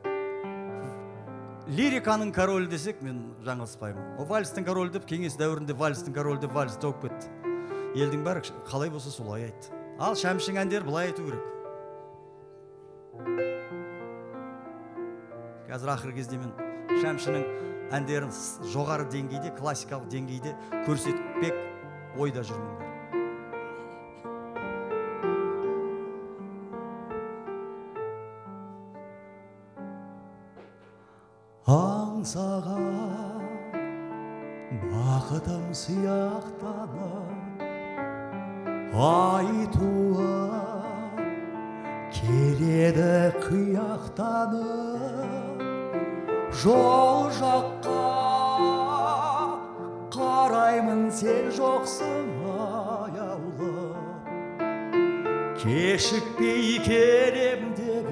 Лириканың королі десек, мен жаңылыспаймын. О вальстың королі деп, кеңес дәуірінде вальстың королі деп вальс тауып кетті. Елдің бәрі қалай болса солай айтты. Ал Шәмшің әндері былай айту керек. Қазір ақыр кезде мен Шәмшінің әндерін жоғары деңгейде, классикалық деңгейде көрсетпек ойда жүрмін. Аңсаған бақытым сияқтанып, ай туып келеді қияқтанып, жол жаққа қараймын, сен жоқсың аяулы, кешікпей келем деп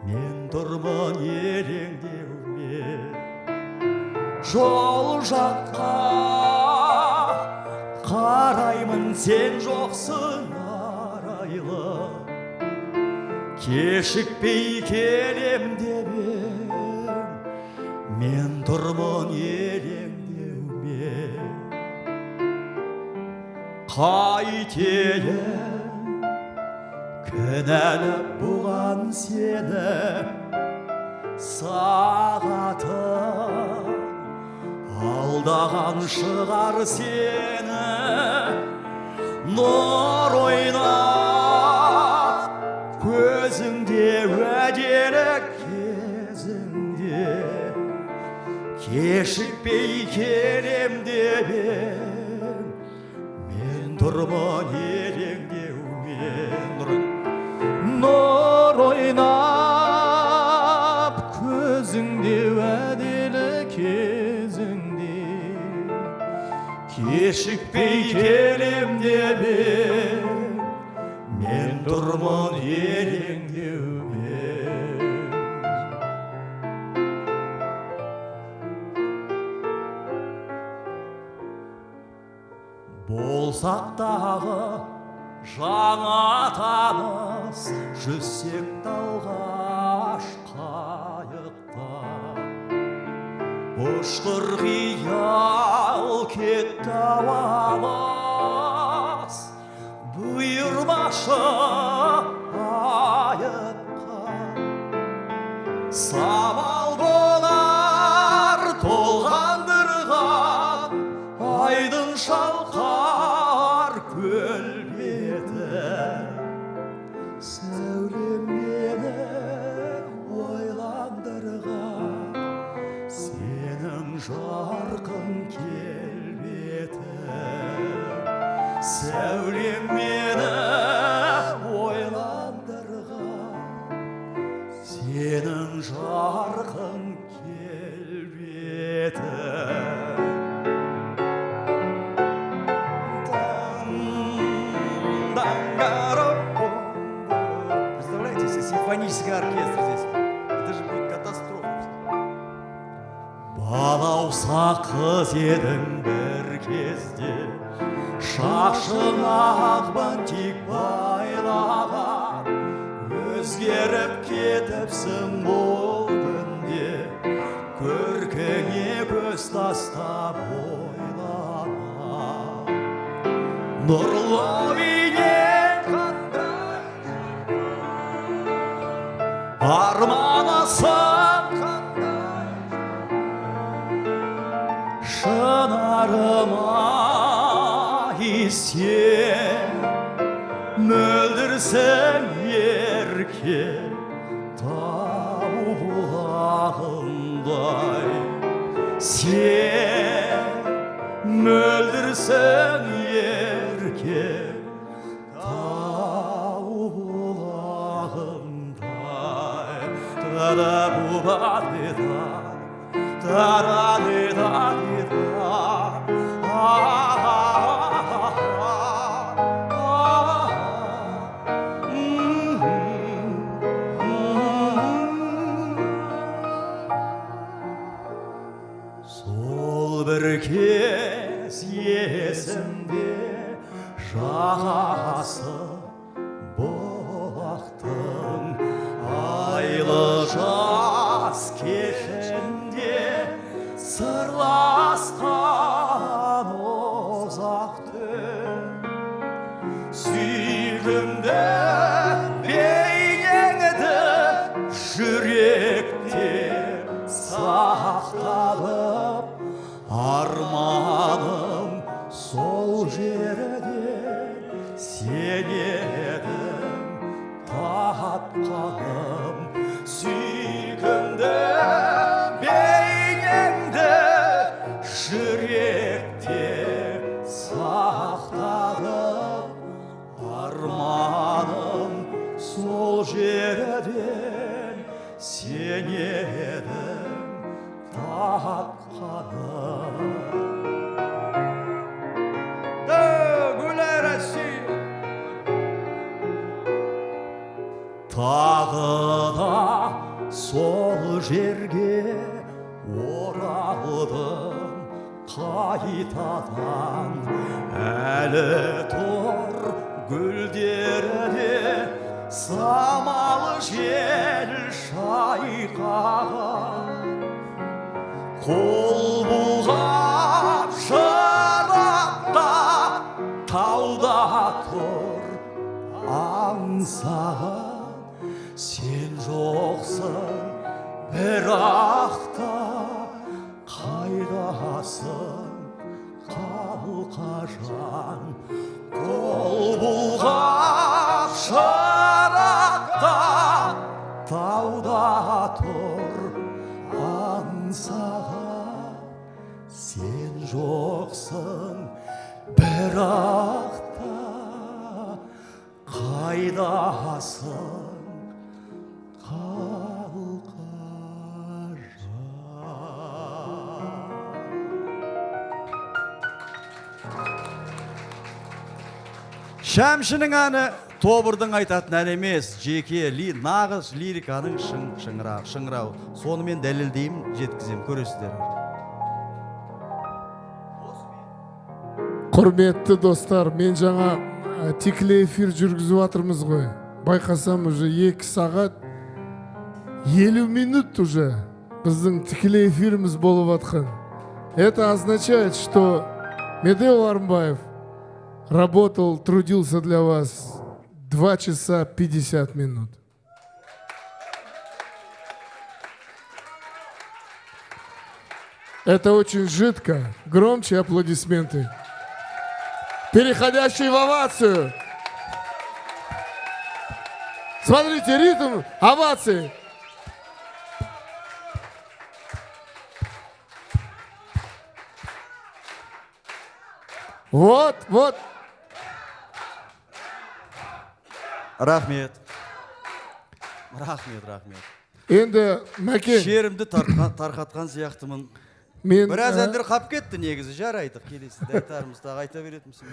мен тұрмын елеңдеумен. Жол жаққа қараймын, сен жоқсың арайлы, кешікпей келем деп мен тұрмын елеңдеумен. Қайтейін кінәлап бұған сені, сағатым алдаған шығар сені. Нұр ойнап көзіңде, уәделік кезіңде, кешікпей келем деп мен тұрмын елеңдеумен. Нұр ойнап көзіңде, уәделі кезіңде, кешікпей келем деп мен тұрмын елеңдеумен. Болсақ дағы жаңа таныс, жүзсек талғаш қайықта, ұшқыр қиял кетті ауамыз, бұйырмашы айыпқа. Самал болар толғандырған, айдын шалқар көл беті. Сәулем мені ойландырған, сенің жарқын келбетің. Сәулем мені ойландырған, сенің жарқын келбетің. Представляете, если симфонический оркестр здесь, это же будет катастрофа. Балауса қыз едің бір кезде, шашың ақ бантик байлаған, өзгеріп кетіпсің бұл күнде, көркіңе көз тастап ойлама. Нұрлы бейнең қандай, арманысың қандай, шынарыма сен мөлдірсің ерке тау бұлағындай. Сен мөлдірсің ерке тау бұлағындай. Та-да-бу-ба-де-да, та-да-де-да-де-да. Сол бір кез есімде, жағасы бұлақтың айлы жаз кешінде сырласқан ұзақ түн сүйкімді бейнеңді жүректе сақталып арманым сол жерден сен едің тапқаным сүйкімді бейнеңді жүректе сақталып арманым сол жерден сен едің тапқаным. Тағы да сол жерге оралдым қайтадан әлі тұр гүлдерде самал жел шайқаған қол бұлғап шырақта тауда тұр аңсаған сен жоқсың бірақ та қайдасың қалқажан қол бұлғап шырақта тауда тұр аңсаған сен жоқсың бірақ та қайдасың Шәмшінің әні тобырдың айтатын ән емес, жеке нағыз лириканың шыңырау. Сонымен дәлелдеймін, жеткізем, көресіздер. Құрметті достар, мен жаңа тікелей эфир жүргізіп жатырмыз ғой. Байқасам уже 2 сағат 50 минут уже біздің тікелей эфиріміз болып жатқан. Это означает, что Медеу Арынбаев работал, трудился для вас 2 часа 50 минут. Это очень жидко. Громче аплодисменты. Переходящий в овацию. Смотрите, ритм овации. Вот. Рахмет. Енді Мәкен, Шерімді тарқатқан сияқтымын. Біраз әндер қап кетті негізі, жарайды, келесіде айтарымызда айта беретімсің.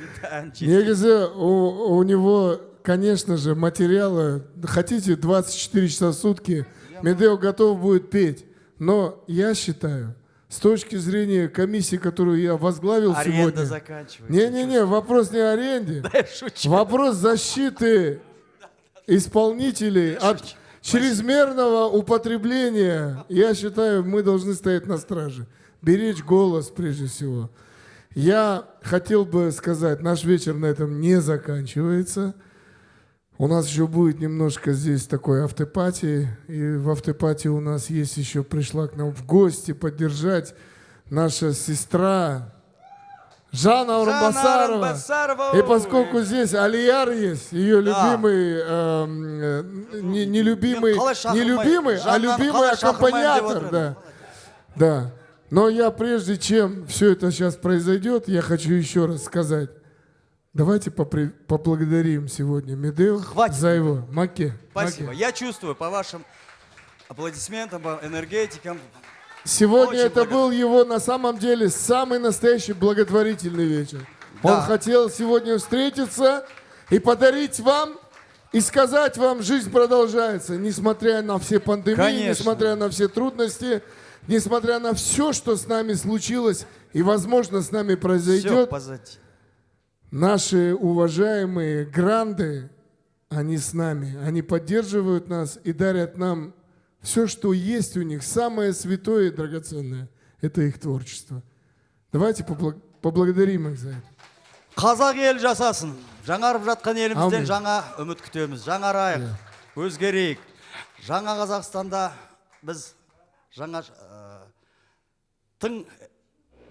негізі у него, конечно же, материалы, хотите 24 часа в сутки, Медеу готов будет петь. Но я считаю, с точки зрения комиссии, которую я возглавил Аренда сегодня... заканчивается. Не, вопрос не о аренде. Да я шучу. Вопрос защиты исполнителей от чрезмерного употребления. Я считаю, мы должны стоять на страже. Беречь голос прежде всего. Я хотел бы сказать, наш вечер на этом не заканчивается. У нас еще будет немножко здесь такой автопати. И в автопати у нас есть еще, пришла к нам в гости поддержать наша сестра Жанна Орынбасарова. И поскольку здесь Алияр есть, ее любимый, не любимый, а любимый аккомпаниатор. Да. Но я, прежде чем все это сейчас произойдет, я хочу еще раз сказать. Давайте поблагодарим сегодня Медеу за его маке. Спасибо. Я чувствую по вашим аплодисментам, по энергетикам. Сегодня это был его на самом деле самый настоящий благотворительный вечер. Он хотел сегодня встретиться и подарить вам, и сказать вам, жизнь продолжается, несмотря на все пандемии, несмотря на все трудности, несмотря на все, что с нами случилось и, возможно, с нами произойдет. Наши уважаемые гранды, они с нами, они поддерживают нас и дарят нам все, что есть у них, самое святое и драгоценное. Это их творчество. Давайте поблагодарим их за это. Қазақ ел жасасын. Жаңарып жатқан елімізден Амин. жаңа үміт күтеміз. Жаңарайық, өзгерейік. Жаңа Қазақстанда біз жаңа тың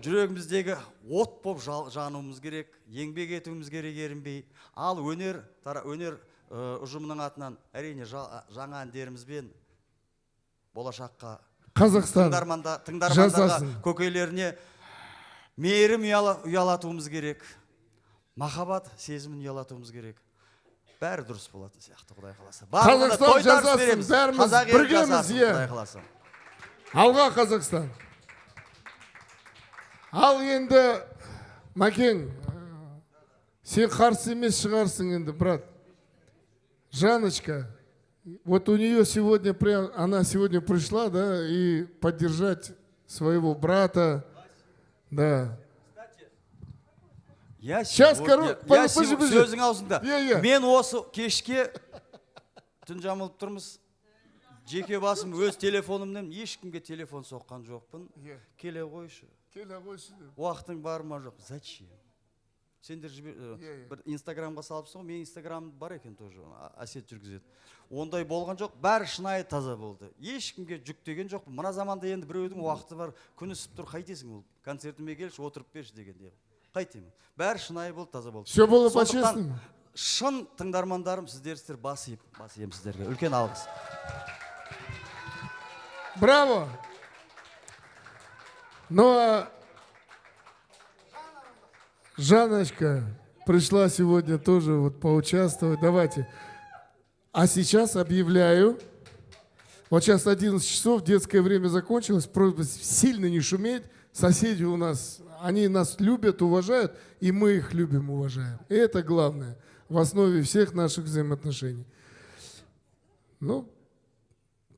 жүрегіміздегі от боп жануымыз керек, еңбек етуіміз керек ерінбей. Ал өнер ұжымының атынан әрине жаңа әндерімізбен болашаққа Қазақстан тыңдармандарға, жасасын. көкейлеріне мейірім ұялатуымыз керек. Махаббат сезімін ұялатуымыз керек. Бәрі дұрыс болатын сияқты, Құдай қаласа. Қазақстан жасасын, бәріміз біргеміз, Құдай қаласа. Алға Қазақстан. Ал енді, Мәкең, сен қарсы емес шығарсың енді, брат. Жаночка, вот у нее сегодня, она сегодня пришла, да, и поддержать своего брата, да. Сейчас, сөзің аузында. Мен осы кешке түн жамылып тұрмыз. Жеке басым өз телефонымнан ешкімге телефон соққан жоқпын. Келе қойшы. Уақытың бар ма жоқ? Зачем? Сендер бір инстаграмға салыпсың ғой, мен инстаграм бар екен тоже, Әсет жүргізеді. Ондай болған жоқ, бәрі шынайы таза болды. Ешкімге жүктеген жоқпын. Мына заманда енді біреудің уақыты бар, күн ысып тұр, қайтесің ол? Концертіме келші, отырып берші дегенде. Қайтемін. Бәрі шынайы болды, таза болды. Все было по-честному. Шын тыңдармандарым, сіздер бас ием сіздерге. Үлкен алғыс. Браво! Ну а Жанночка пришла сегодня тоже вот поучаствовать. Давайте. А сейчас объявляю. Вот сейчас 11 часов, детское время закончилось. Просьба сильно не шуметь. Соседи у нас, они нас любят, уважают, и мы их любим, уважаем. И это главное в основе всех наших взаимоотношений. Ну,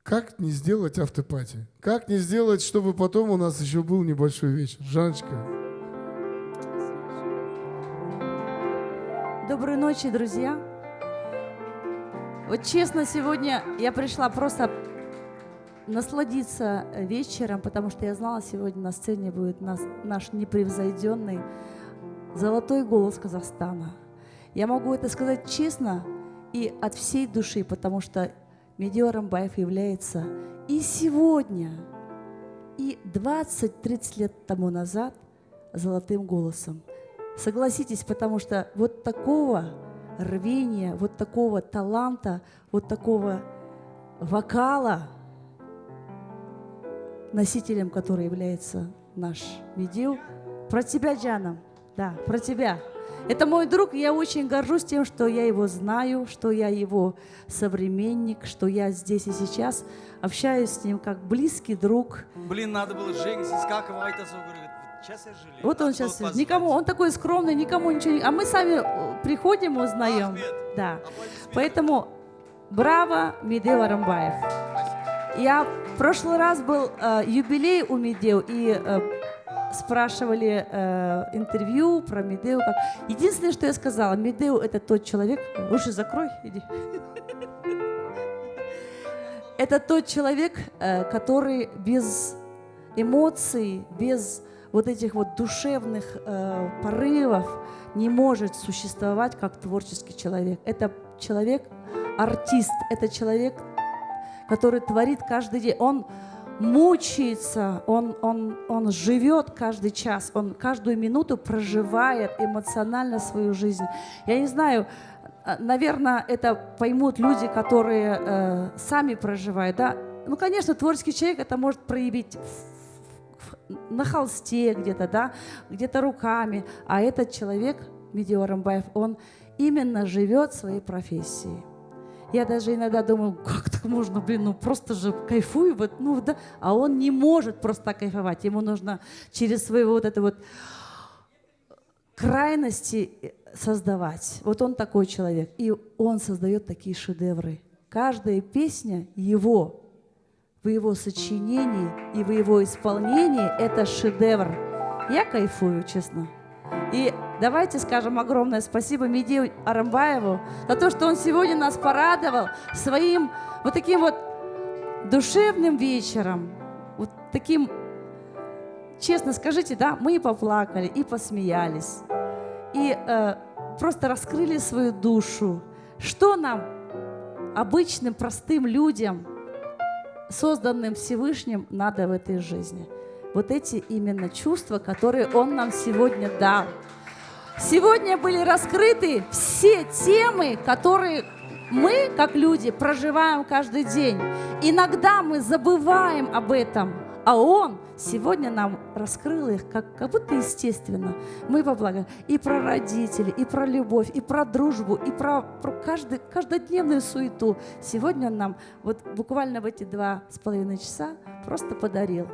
как не сделать автопати? Как не сделать, чтобы потом у нас еще был небольшой вечер? Жанночка. Доброй ночи, друзья. Вот честно, сегодня я пришла просто насладиться вечером, потому что я знала, сегодня на сцене будет наш непревзойденный золотой голос Казахстана. Я могу это сказать честно и от всей души, потому что Медеу Арамбаев является и сегодня, и 20-30 лет тому назад золотым голосом. Согласитесь, потому что вот такого рвения, вот такого таланта, вот такого вокала, носителем который является наш Медеу. Про тебя, Джаном, да, про тебя. Это мой друг, и я очень горжусь тем, что я его знаю, что я его современник, что я здесь и сейчас общаюсь с ним как близкий друг. Блин, надо было Жене Сискакова айтасу керек. Сейчас я жалею. Вот он сейчас, никому, он такой скромный, никому ничего не... А мы сами приходим, узнаем. Ахмед. Да. Поэтому браво, Медеу Арамбаев. Я в прошлый раз был юбилей у Медеу, и спрашивали интервью про Медеу. Единственное, что я сказала, Медеу — это тот человек... Уши закрой, иди. Это тот человек, который без эмоций, без вот этих вот душевных порывов не может существовать как творческий человек. Это человек-артист, это человек, который творит каждый день. Он мучается, он живет каждый час, он каждую минуту проживает эмоционально свою жизнь. Я не знаю, наверное, это поймут люди, которые сами проживают. Да? Ну, конечно, творческий человек это может проявить на холсте где-то, да, где-то руками. А этот человек, Медеу Арамбаев, он именно живет своей профессией. Я даже иногда думаю, как так можно, ну просто же кайфую, вот, ну да, а он не может просто так кайфовать, ему нужно через свои вот это вот крайности создавать. Вот он такой человек, и он создает такие шедевры. Каждая песня его, в его сочинении и в его исполнении — это шедевр. Я кайфую, честно. И давайте скажем огромное спасибо Медею Арамбаеву за то, что он сегодня нас порадовал своим вот таким вот душевным вечером. Вот таким, честно скажите, да, мы и поплакали, и посмеялись, и просто раскрыли свою душу. Что нам, обычным, простым людям, созданным Всевышним, надо в этой жизни? Вот эти именно чувства, которые Он нам сегодня дал. Сегодня были раскрыты все темы, которые мы, как люди, проживаем каждый день. Иногда мы забываем об этом, а Он сегодня нам раскрыл их как будто естественно. Мы поблагодарим и про родителей, и про любовь, и про дружбу, и про каждодневную суету. Сегодня Он нам вот буквально в эти 2,5 часа просто подарил.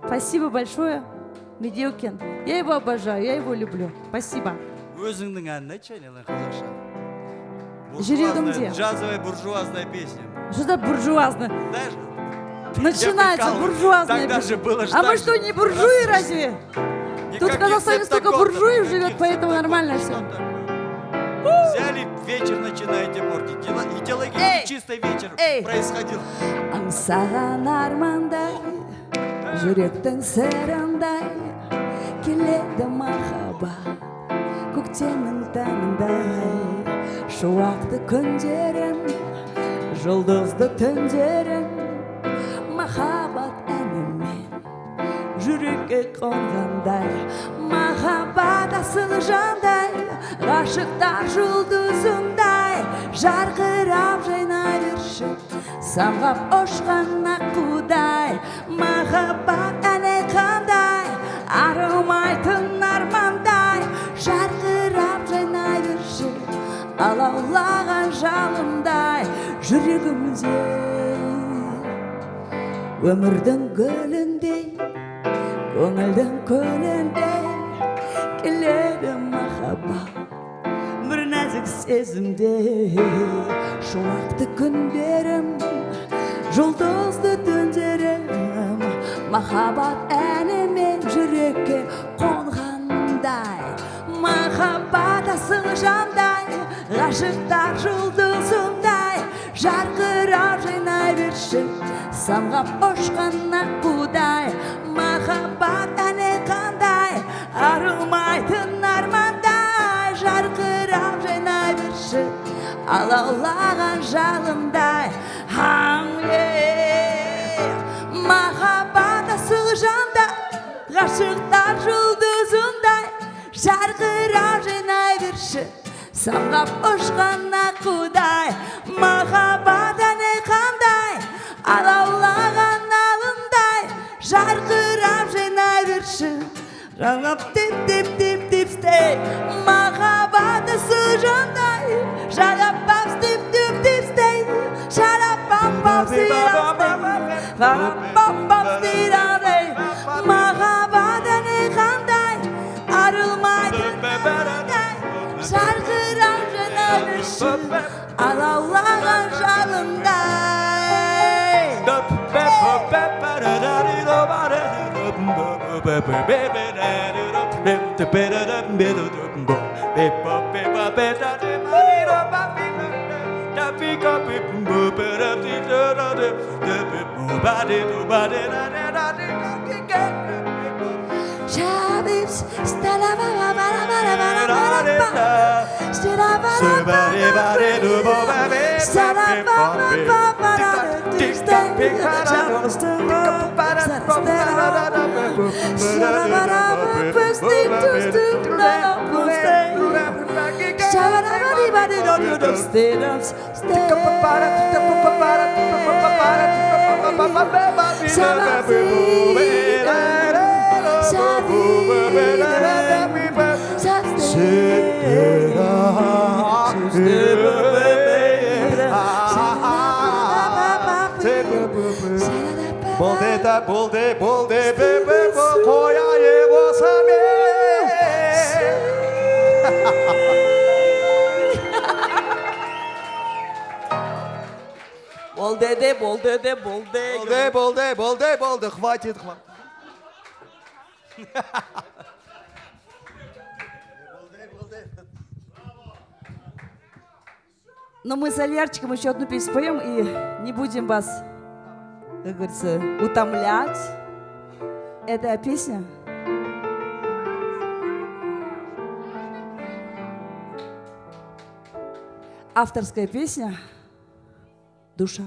Спасибо большое, Медеукин. Я его обожаю, я его люблю. Спасибо. Өзіңнің әнін айтшы, айналайын, қазақша. Жүрегімде. Джазовая буржуазная песня. Что за буржуазно? Знаешь? Начинается прикалываюсь. буржуазная Тогда песня. же было ж А мы так что, же. не буржуи разве? Тут в Никаких Казахстане столько септакордов, буржуев никаких живет, поэтому септакордов. нормально Что все. такое? Взяли, вечер начинаете портить. Идеологически чистый вечер Эй. происходил. Аңсаған армандай, жүректің сырындай, келеді махаббат, көктемнің таңындай, шуақты күндерім, жұлдызды түндерім, махаббат әнімен, жүрекке қонғандай, махаббат асыл жандай, ғашықтар жұлдызындай, жарқырап жайнай берші, самғап ұшқан аққудай, махаббат әні қандай, арылмайтын армандай, жарқырап жайнай берші, алаулаған жалындай, жүрегімде өмірдің гүліндей, көңілдің көліндей, келеді махаббат бір нәзік сезімде. Шуақты күндерім, жұлдызды түндерім, махаббат әнімен жүрекке қонғандай, махаббат асыл жандай, ғашықтар жұлдызындай, жарқырап жайнай берші, самғап ұшқан аққудай, махаббат әні қандай, арылмайтын армандай, жарқырап жайнай берші, алаулаған жалындай. Махаббат асыл жандай, ғашықтар жұлдызындай, жарқырап жайнай берші, самғап ұшқан аққудай, махаббат әні қандай, алаулаған алындай, жарқырап жайнай берші, жаңап деп стей, махаббат асыл жандай, жаңап деп стей, жаңап махаббат әні қандай, арылмайтын армандай, жарқырап жайнай берші, алаулаған Болды, бебе, қоя ебосаме. Болды, хватит. Но мы с Алярчиком еще одну песню споем и не будем вас, как говорится, утомлять. Эта песня авторская песня «Душа».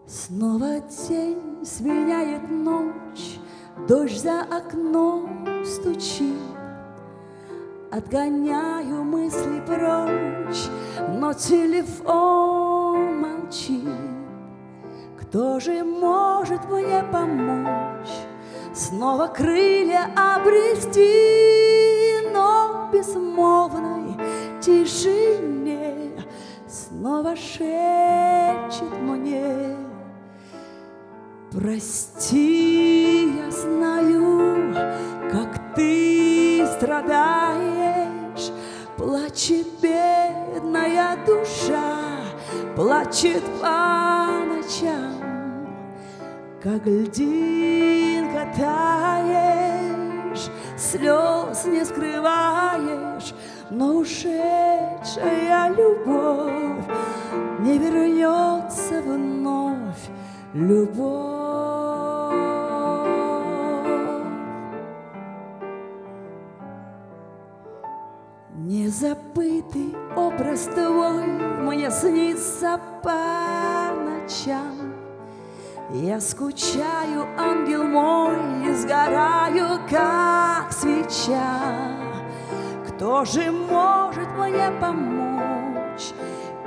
Снова день сменяет ночь, дождь за окном стучит. Отгоняю мысли прочь, но телефон молчит. Кто же может мне помочь снова крылья обрести, но в безмолвной тишине снова шепчет мне: прости, я знаю, как ты страдаешь, плачет бедная душа, плачет по ночам, как льдинка таешь, слез не скрываешь, но ушедшая любовь не вернется вновь. Любовь. Незабытый образ твой мне снится по ночам. Я скучаю, ангел мой, и сгораю, как свеча. Кто же может мне помочь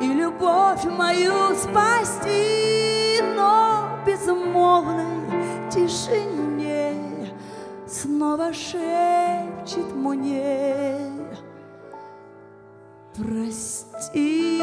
и любовь мою спасти, но в безмолвной тишине снова шепчет мне: прости,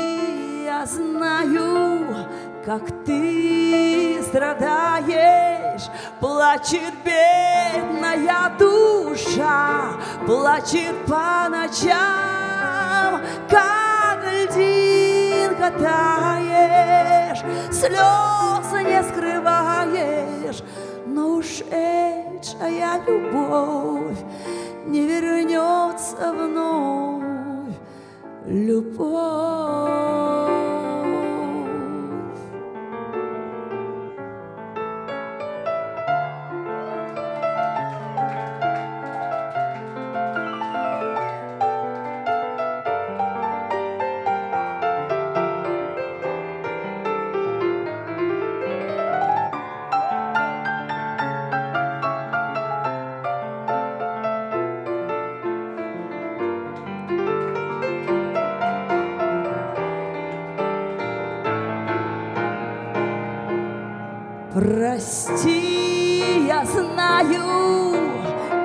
я знаю, как ты страдаешь, плачет бедная душа, плачет по ночам, как льдинка таешь, слез не скрываешь, но ушедшая любовь не вернется вновь. Любовь. Прости, я знаю,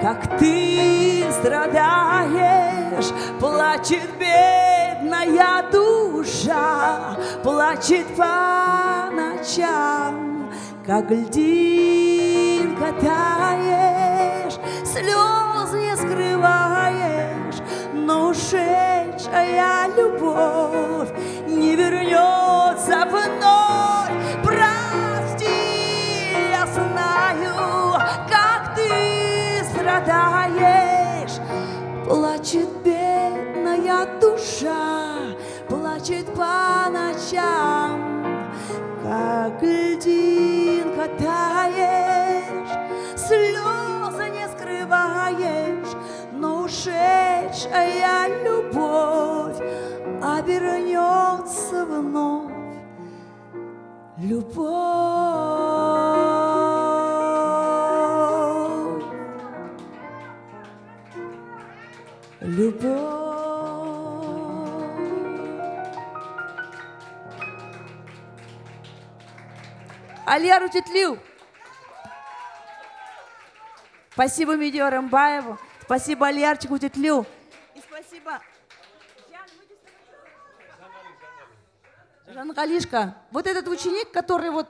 как ты страдаешь, плачет бедная душа, плачет по ночам, как льдинка таешь, слез не скрываешь, но ушедшая любовь не вернется вновь. Я знаю, как ты страдаешь, плачет бедная душа, плачет по ночам, как льдинка таешь, слезы не скрываешь, но ушедшая любовь обернется вновь. Любовь, любовь. Аляру Тетлю. Спасибо Медио Рымбаеву, спасибо Алярчику Тетлю. И спасибо Жангалишка. Вот этот ученик, который вот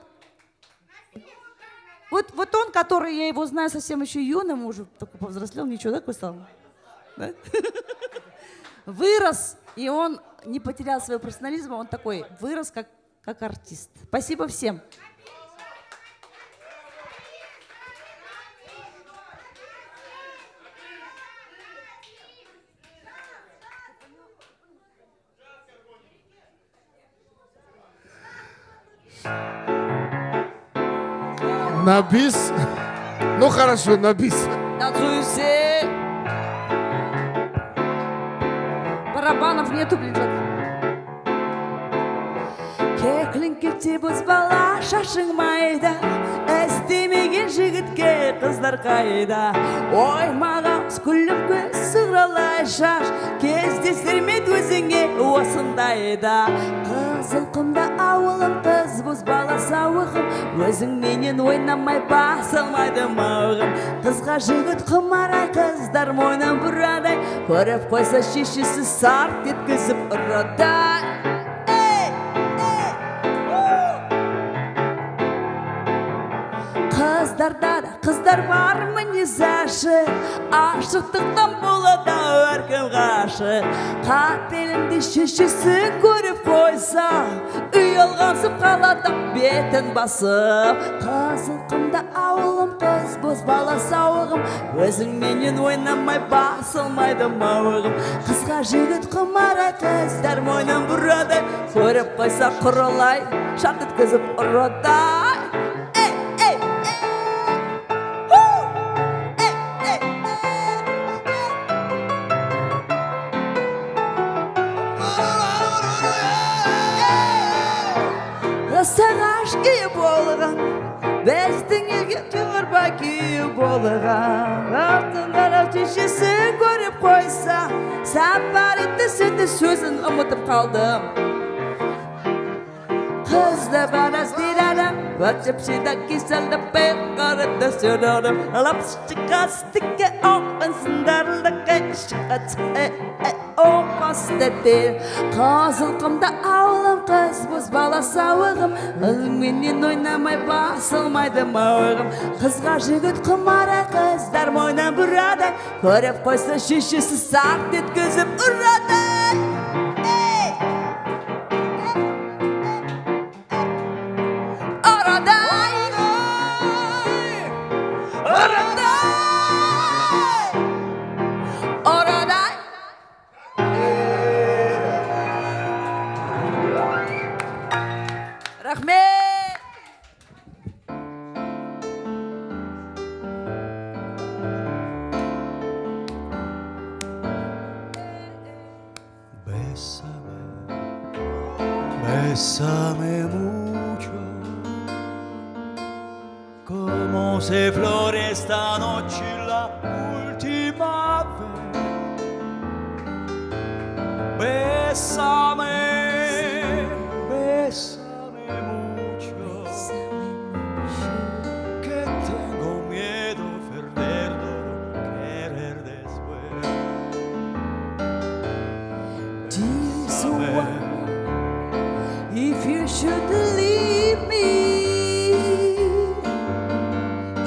он, который, я его знаю совсем еще юным, уже только повзрослел, ничего такой стал. Да? вырос, и он не потерял своего профессионализма, он такой вырос как артист. Спасибо всем. На бис. Ну хорошо, на бис. Танцую все. Барабанов нету, блин. Кеклинкетте бұзбала шашың майда, әстемеген жігітке қыздар қайда. Ой, маған күлім көз сығыралай шаш, кездестірмет өзіңе осындайда. Қызылқұмда ауылым, қыз бұзбала сауығым, өзің менен ойнамай басылмайды мауығым. Қызға жігіт құмарай, қыздар мойнын бұрадай, көріп қойса шешесі сарт еткізіп ұрадай. Қыздарда да қыздар бар мінез ашық, ашықтықтан болады әркім ғашық. Қапелімде шешесі көріп қойса, ұялғансып қалады бетін басып. Қызылқұмда ауылым, қыз бұзбала сауығым, өзің менен ойнамай басылмайды мауығым. Қызға жігіт құмарай, қыздар мойнын бұрадай, көріп қойса құралай, шарт еткізіп ұрадай. Сағаш күйі болған, біздің елге түңірба күйі болған. Алтын қарап шешесі көріп қойса, сапар етті сәтті сөзін ұмытып қалдым. Қызды бана стирадым, өтшіпшіда кеселді пекқарыды сөйлерім. Лапшыққа стікке оқын сындарылды қайшыққа опастетер. Қызылқұмда ауылым, қыз бұзбала сауығым, менен ойнамай басылмайды мауығым. Қызға жігіт құмарай, қыздар мойнын бұрадай, көріп қойса шешесі сарт еткізіп ұрадай. Bésame mucho, como se flore esta noche la última vez. Bésame, bésame mucho, que tengo miedo perderlo, querer después. Bésame. If you should leave me,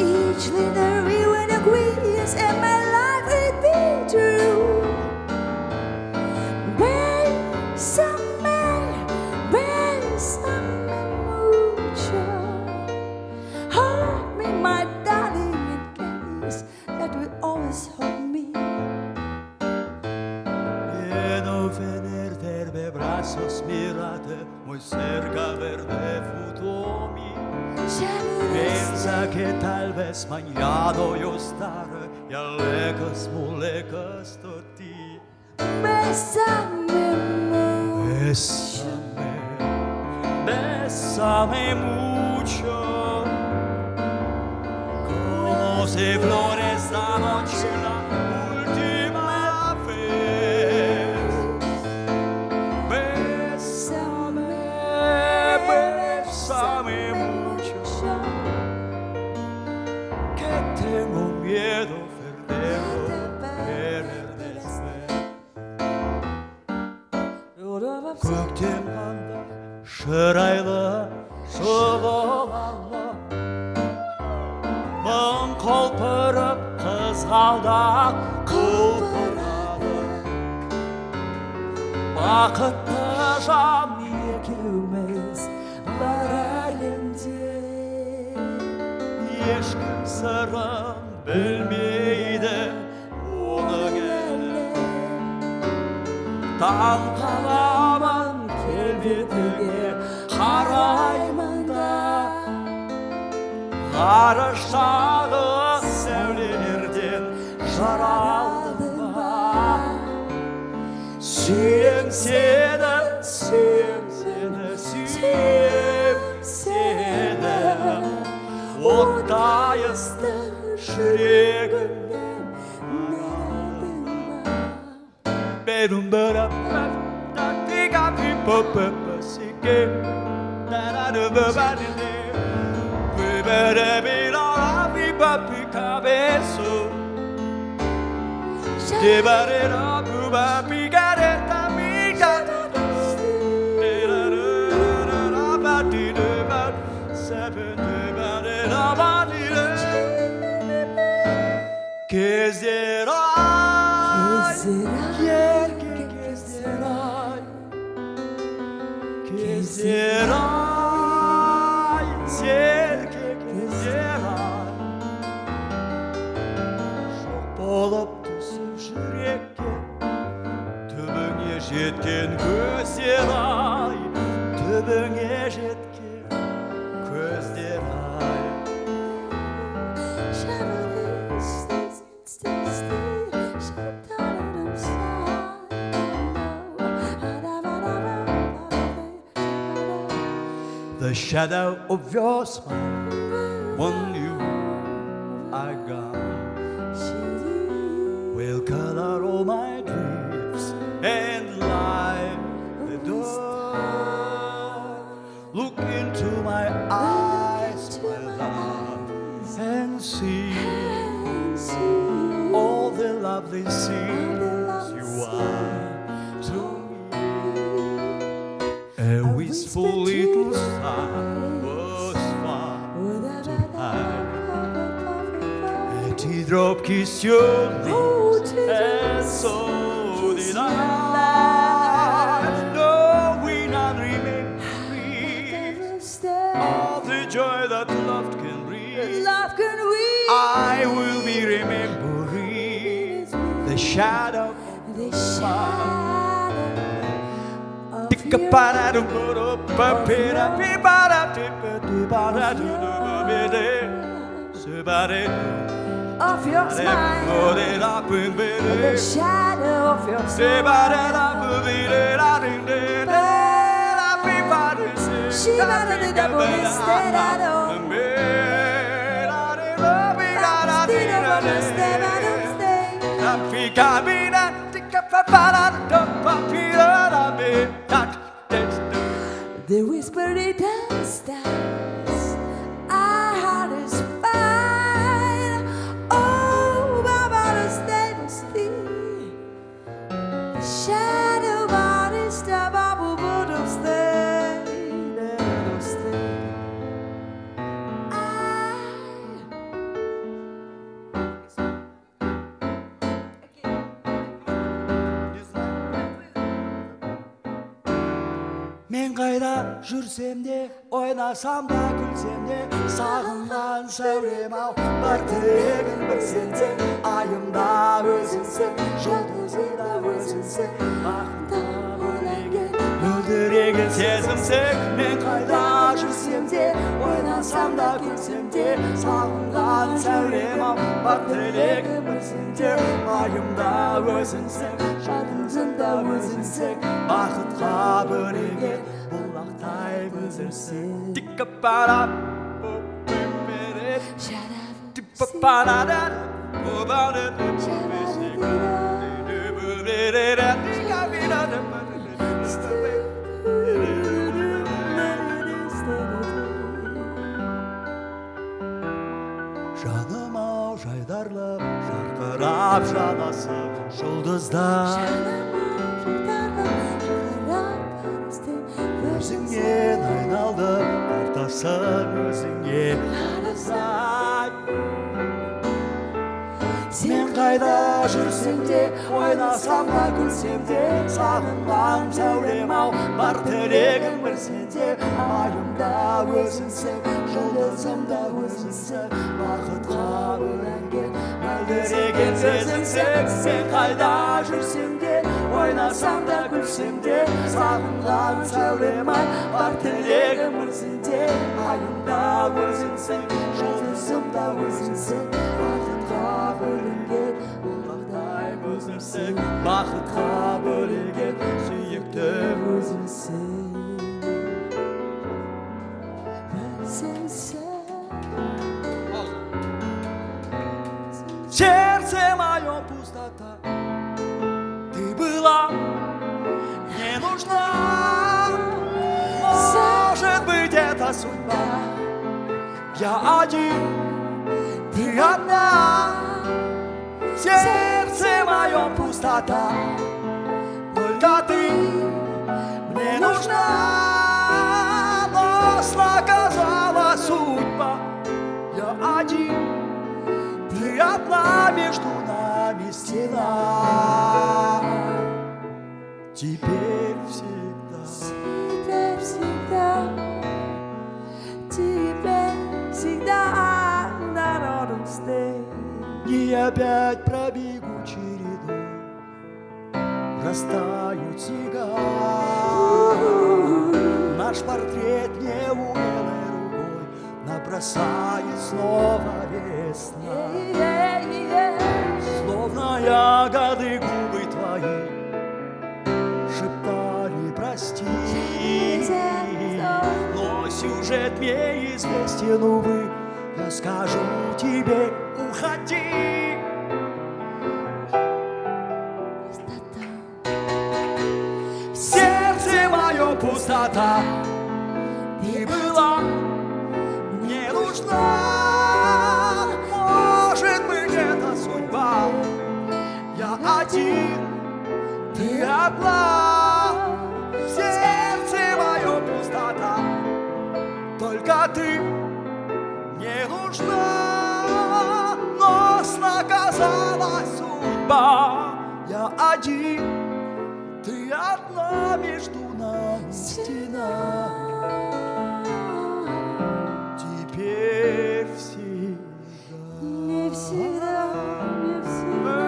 each little everyone agrees, and my life would be true. Bésame, bésame mucho. Hold me, my darling, in case that will always hold me. Quiero tenerte de brazos, mírate muy cerca, verte junto a mí. Piensa que tal vez mañana yo estaré ya lejos, muy lejos de ti. Bésame mucho. Bésame, bésame mucho, como si flore esta noche la última vez. Bésame mucho, que tengo miedo perderlo, querer después. Көктем қанда шырайлы шұғылалы, мың құлпырып қызғалдақ құлпырады. бақытты жан екеуміз бар әлемде. Ешкім сырын білмейді оның әлі. Таң қаламын келбетіңе қараймын да, ғарыштағы сәулелерден жаралдым ба. Сүйем сені, сүйем сені, сүйем сені, оттай ыстық жүрегімнен аралдың ба. Берум барам тига пипопепасике нарадубабадine беберебира пипапикабесу debarera bubapigareta migada derarabadideba sebedebarera badire Kezeray yerge kezeray Kezeray yerge kezeray Çok bolup түсіп жүрекке түбіңе жеткен көздер ай түбіңе жеткен көздер ай The shadow of your smile when you are gone will color all my dreams and light the door. Look into my eyes, my love, and see all the lovely things you are to me. A wistful little star was far to hide. A teardrop kissed your lips, and so did I. Knowing and remembering all the joy that love can bring, I will be remembering the shadow of of your smile, the shadow of your the whisper it does dance. Our heart is fine. Oh, Baba, the stable still. The shadow body step up, would have stayed, would have stayed. Мен қайда жүрсем де, ойнасам да күлсем де, сағынған сәулем ау, бар тілегім бір сенсең, айымда өзіңсің, жұлдызымда өзіңсің, бақытта бөлеген, мөлдіреген сезімсің. Мен қайда жүрсем де, ойнасам да күлсем де, сағынған сәулем ау, бар тілегім бір сенсең, айымда өзіңсің, жұлдызымда өзіңсің, бақытқа бөлеген. Бұлақтай өзірсің. Тикапарап, бөппемерет, типапарадат, бұбарет, бөппесек, дөбөберерет, тикабирадат, жаным ау жайдарлы, жарқырап жанасың жұлдыздар. Өзіңнен айналдым, тартасың өзіңе қарасай. Мен қайда жүрсем де, ойнасам да күлсем де, сағынған сәулем-ау, бар тілегім бір сенде. Айымда өзіңсің, жұлдызымда өзіңсің, бақытқа бөленген мөлдіреген сөзіңсің. Сен қайда жүрсем де, ойнасам да күлсем де, сағынған сәулем-ай, бар тілегім бір сенде. Айымда өзіңсің, жұлдызымда өзіңсің, бақытқа бөленген ұлақтай өзіңсің, бақытқа бөленген сүйікті өзіңсің. В сердце моем пустота, ты была не нужна. Может быть, это судьба. Я один, ты одна. В сердце моем пустота, только ты мне нужна. Нас наказала судьба. Я один, ты одна, между нами стена. Теперь всегда, Теперь всегда, теперь всегда народом стей. не опять пробегу чередой, растают снега. Наш портрет неумелой рукой набросает снова весна. Словно ягоды губы твои шептали прости. Но сюжет мне известен, увы, я скажу тебе, уходи. В сердце мое пустота, ты была мне нужна. Может быть, это судьба. Я один, ты одна. В сердце мое пустота, только ты мне нужна. Нас наказала судьба. Я один, ты одна, между нами стена. Теперь всегда, Не всегда, не всегда.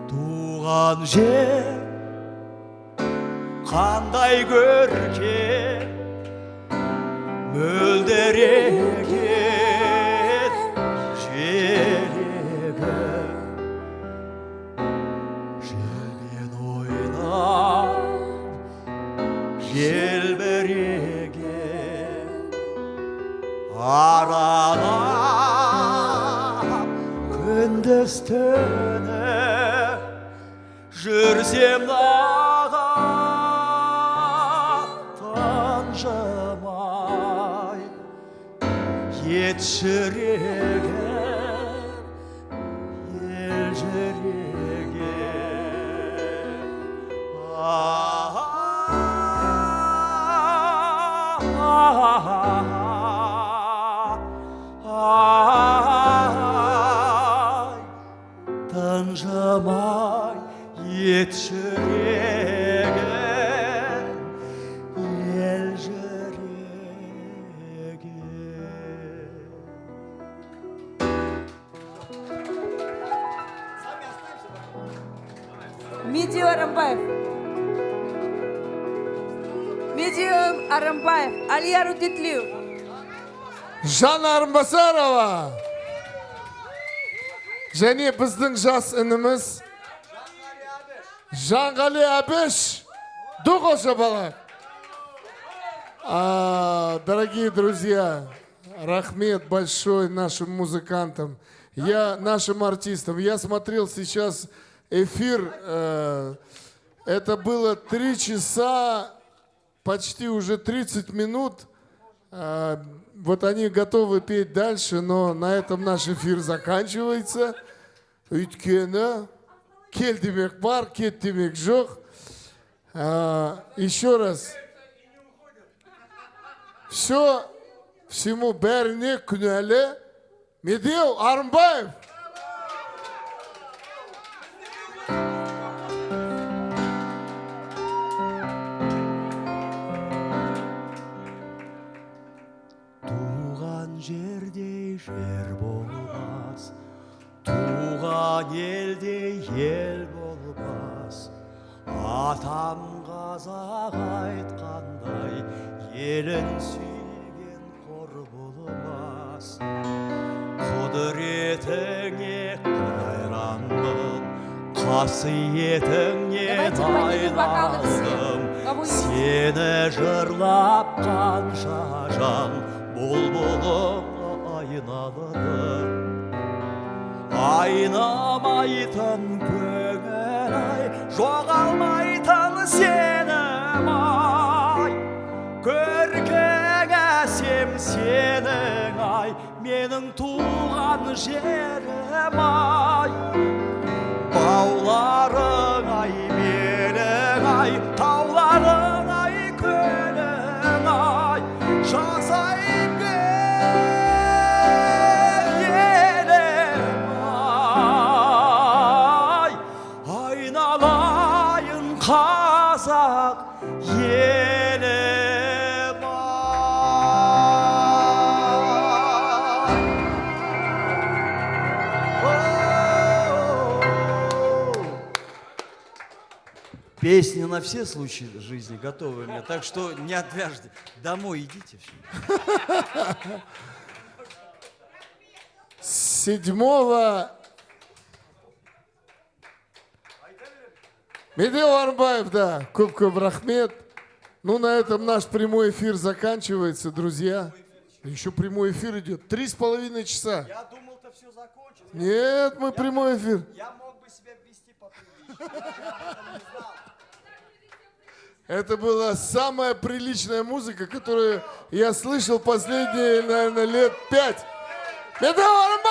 туған жер қандай көркем мөлдіреген жерегім желмен ойнап желбіреген аралап күндіз түні жүрсем дағы танжымай ет жүрегім ел жүрегім танжымай ет жүрегім ел жүрегім. Медеу Арамбаев. Медеу Арамбаев. Алия Рудетлиев. Жанна Арынбасарова және біздің жас ініміз Жанғали Әбіш. Дуғоша бала. Дорогие друзья, рахмет большой нашим музыкантам, нашим артистам. Я смотрел сейчас эфир, это было 3 часа, почти уже 30 минут. Вот они готовы петь дальше, но на этом наш эфир заканчивается. Өйткені кел демек бар, кет демек жоқ. Еще раз. Всему бәріне күнәлі Медеу Арынбаев. Туған жердей жер болмас, туған елдей ел болмас. Атам қазақ айтқандай, елін сүйген қор болмас. Құдіретіңе қайранмын, қасиетіңе тайналдым. Сені жырлап қанша жан бұлбұлым айналды. Айнамайтын көңіл ай, жоғалмайтын сенім ай. Көркің әсем сенің ай, менің туған жерім ай. Бауларың ай, менің ай, тауларың ай, көлің ай. Жасайым елім ай, айналайын қазақ елім ай. Песни на все случаи жизни готовы мне, так что не отвяжьте. Домой идите. Все. 7-го Медеу Арынбаев, да, көп рахмет. Ну, на этом наш прямой эфир заканчивается, друзья. Еще прямой эфир идет. 3,5 часа. Я думал-то все закончится. Нет, мы прямой эфир. Я мог бы себя вести поприличнее. Это была самая приличная музыка, которую я слышал последние, наверное, лет 5. Медеу Арынбаев!